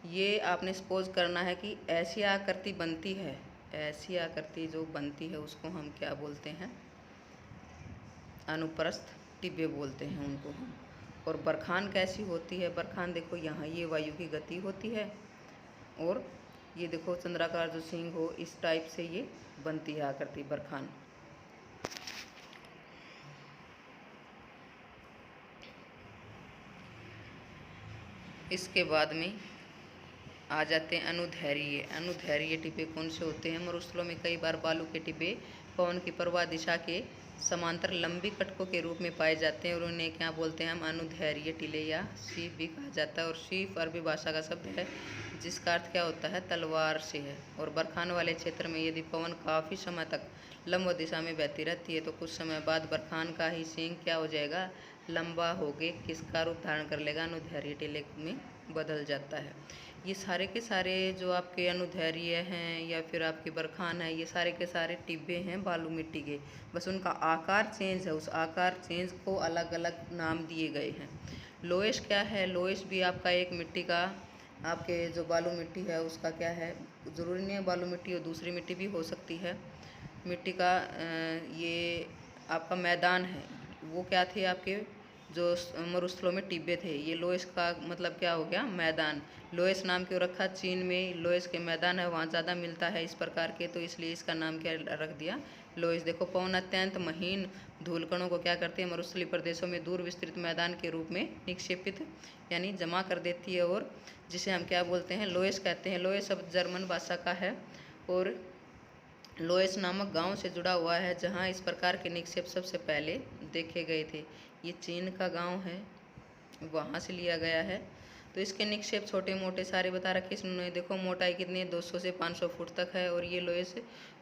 ये आपने सपोज करना है कि ऐसी आकृति बनती है। ऐसी आकृति जो बनती है उसको हम क्या बोलते हैं, अनुप्रस्थ टिब्बे बोलते हैं उनको हम। और बरखान कैसी होती है, बरखान देखो यहाँ ये वायु की गति होती है और ये देखो चंद्राकार जो सिंह हो, इस टाइप से ये बनती है आकृति बरखान। इसके बाद में आ जाते हैं अनुदैर्घ्य। अनुदैर्घ्य टिब्बे कौन से होते हैं, मरुस्थलों में कई बार बालू के टिब्बे पवन की प्रवाह दिशा के समांतर लंबी कटकों के रूप में पाए जाते हैं और उन्हें क्या बोलते हैं हम, अनुदैर्घ्य टीले या शीफ भी कहा जाता है। और शीफ अरबी भाषा का शब्द है जिसका अर्थ क्या होता है, तलवार से है। और बरखान वाले क्षेत्र में यदि पवन काफ़ी समय तक लंब दिशा में बहती रहती है तो कुछ समय बाद बरखान का ही सींग क्या हो जाएगा, लंबा होके किसका रूप धारण कर लेगा, अनुदैर्घ्य टीले में बदल जाता है। ये सारे के सारे जो आपके अनुदैर्घ्य हैं या फिर आपके बरखान है, ये सारे के सारे टिब्बे हैं बालू मिट्टी के, बस उनका आकार चेंज है, उस आकार चेंज को अलग अलग नाम दिए गए हैं। लोएश क्या है, लोएश भी आपका एक मिट्टी का, आपके जो बालू मिट्टी है उसका क्या है, ज़रूरी नहीं है बालू मिट्टी और दूसरी मिट्टी भी हो सकती है। मिट्टी का ये आपका मैदान है, वो क्या थे आपके जो मरुस्थलों में टिब्बे थे। ये लोएस का मतलब क्या हो गया, मैदान। लोएस नाम क्यों रखा, चीन में लोएस के मैदान है, वहाँ ज़्यादा मिलता है इस प्रकार के, तो इसलिए इसका नाम क्या रख दिया, लोएस। देखो पवन अत्यंत महीन धूलकणों को क्या करती है, मरुस्थलीय प्रदेशों में दूर विस्तृत मैदान के रूप में निक्षेपित यानी जमा कर देती है, और जिसे हम क्या बोलते हैं, लोएस कहते हैं। लोएस शब्द जर्मन भाषा का है और लोएस नामक गांव से जुड़ा हुआ है जहां इस प्रकार के निक्षेप सबसे पहले देखे गए थे। ये चीन का गांव है, वहां से लिया गया है। तो इसके निक्षेप छोटे मोटे सारे बता रखे इसमें। देखो मोटाई कितनी है, 200 से 500 फुट तक है। और ये लोएस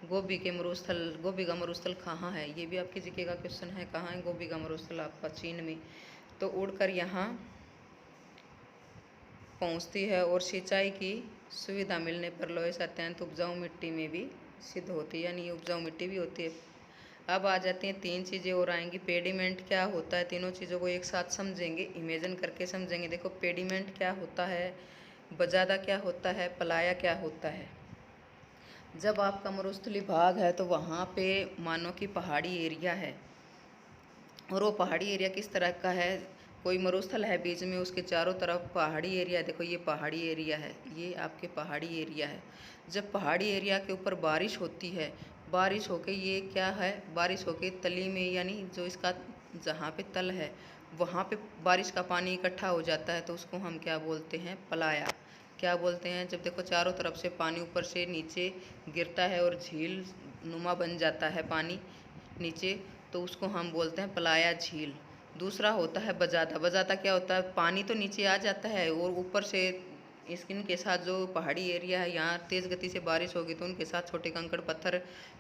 गोबी के मरुस्थल, गोबी का मरुस्थल कहाँ है, ये भी आपके जीके का क्वेश्चन है, कहाँ है गोबी का मरुस्थल आपका, चीन में। तो उड़कर यहाँ पहुँचती है और सिंचाई की सुविधा मिलने पर लोएस अत्यंत उपजाऊ मिट्टी में भी सिद्ध होती है, यानी उपजाऊ मिट्टी भी होती है। अब आ जाती हैं तीन चीज़ें और आएंगी। पेडिमेंट क्या होता है, तीनों चीज़ों को एक साथ समझेंगे, इमेजिन करके समझेंगे। देखो पेडिमेंट क्या होता है, बजादा क्या होता है, पलाया क्या होता है। जब आपका मरुस्थलीय भाग है तो वहाँ पे मानो कि पहाड़ी एरिया है, और वो पहाड़ी एरिया किस तरह का है, कोई मरुस्थल है बीच में, उसके चारों तरफ पहाड़ी एरिया है। देखो ये पहाड़ी एरिया है, ये आपके पहाड़ी एरिया है। जब पहाड़ी एरिया के ऊपर बारिश होती है, बारिश होके ये क्या है, बारिश होके तली में यानी जो इसका जहाँ पे तल है वहाँ पे बारिश का पानी इकट्ठा हो जाता है, तो उसको हम क्या बोलते हैं, पलाया। क्या बोलते हैं, जब देखो चारों तरफ से पानी ऊपर से नीचे गिरता है और झील नुमा बन जाता है पानी नीचे, तो उसको हम बोलते हैं पलाया झील। दूसरा होता है बजादा। बजादा क्या होता है, पानी तो नीचे आ जाता है और ऊपर से स्किन के साथ जो पहाड़ी एरिया है यहाँ तेज़ गति से बारिश होगी तो उनके साथ छोटे कंकड़ पत्थर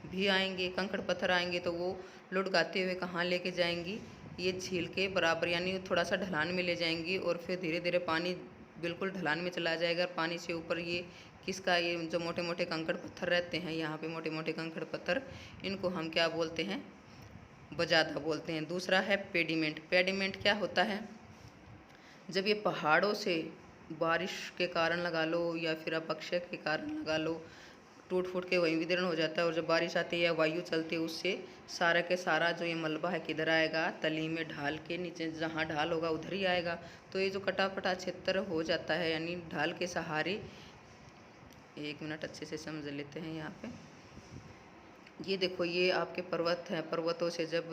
भी आएंगे। कंकड़ पत्थर आएंगे तो वो लुढ़काते हुए कहाँ लेके जाएंगी, ये झील के बराबर यानी थोड़ा सा ढलान में ले जाएंगी, और फिर धीरे धीरे पानी बिल्कुल ढलान में चला जाएगा। पानी से ऊपर ये किसका, ये जो मोटे मोटे कंकड़ पत्थर रहते हैं यहाँ पे, मोटे मोटे कंकड़ पत्थर, इनको हम क्या बोलते हैं, बजादा बोलते हैं। दूसरा है पेडिमेंट। पेडिमेंट क्या होता है, जब ये पहाड़ों से बारिश के कारण लगा लो या फिर अपक्षय के कारण लगा लो, टूट फूट के वहीं विदीर्ण हो जाता है। और जब बारिश आती है या वायु चलती है उससे सारा के सारा जो ये मलबा है किधर आएगा, तली में ढाल के नीचे जहाँ ढाल होगा उधर ही आएगा। तो ये जो कटा-फटा क्षेत्र हो जाता है यानी ढाल के सहारे, 1 मिनट अच्छे से समझ लेते हैं यहाँ पे। ये देखो ये आपके पर्वत हैं, पर्वतों से जब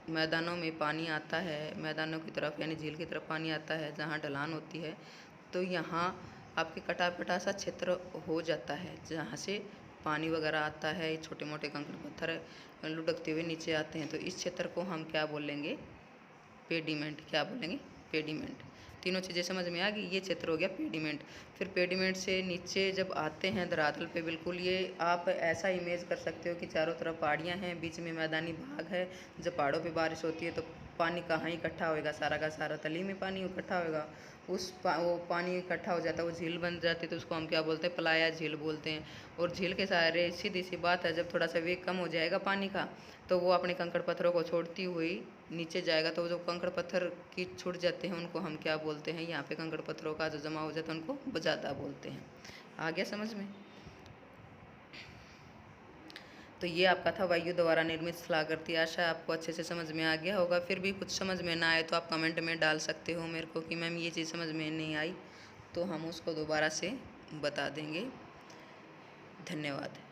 मैदानों में पानी आता है, मैदानों की तरफ यानी झील की तरफ पानी आता है जहाँ ढलान होती है, तो यहाँ आपके कटा-फटा सा क्षेत्र हो जाता है जहाँ से पानी वगैरह आता है, छोटे मोटे कंकड़ पत्थर लुढ़कते हुए नीचे आते हैं। तो इस क्षेत्र को हम क्या बोलेंगे, पेडिमेंट। क्या बोलेंगे, पेडिमेंट। तीनों चीज़ें समझ में आ गई। ये क्षेत्र हो गया पेडिमेंट। फिर पेडिमेंट से नीचे जब आते हैं धरातल पे, बिल्कुल ये आप ऐसा इमेज कर सकते हो कि चारों तरफ पहाड़ियाँ हैं, बीच में मैदानी भाग है। जब पहाड़ों पे बारिश होती है तो पानी कहाँ इकट्ठा होएगा, सारा का सारा तली में पानी इकट्ठा होएगा। वो पानी इकट्ठा हो जाता है, वो झील बन जाती है, तो उसको हम क्या बोलते हैं, पलाया झील बोलते हैं। और झील के सहारे सीधी सी बात है, जब थोड़ा सा वेग कम हो जाएगा पानी का तो वो अपने कंकड़ पत्थरों को छोड़ती हुई नीचे जाएगा। तो जो कंकड़ पत्थर की छूट जाते हैं उनको हम क्या बोलते हैं, यहाँ पे कंकड़ पत्थरों का जो जमा हो जाता है उनको बजाता बोलते हैं। आ गया समझ में। तो ये आपका था वायु द्वारा निर्मित स्थलाकृति। आशा है आपको अच्छे से समझ में आ गया होगा। फिर भी कुछ समझ में ना आए तो आप कमेंट में डाल सकते हो मेरे को कि मैम ये चीज़ समझ में नहीं आई, तो हम उसको दोबारा से बता देंगे। धन्यवाद।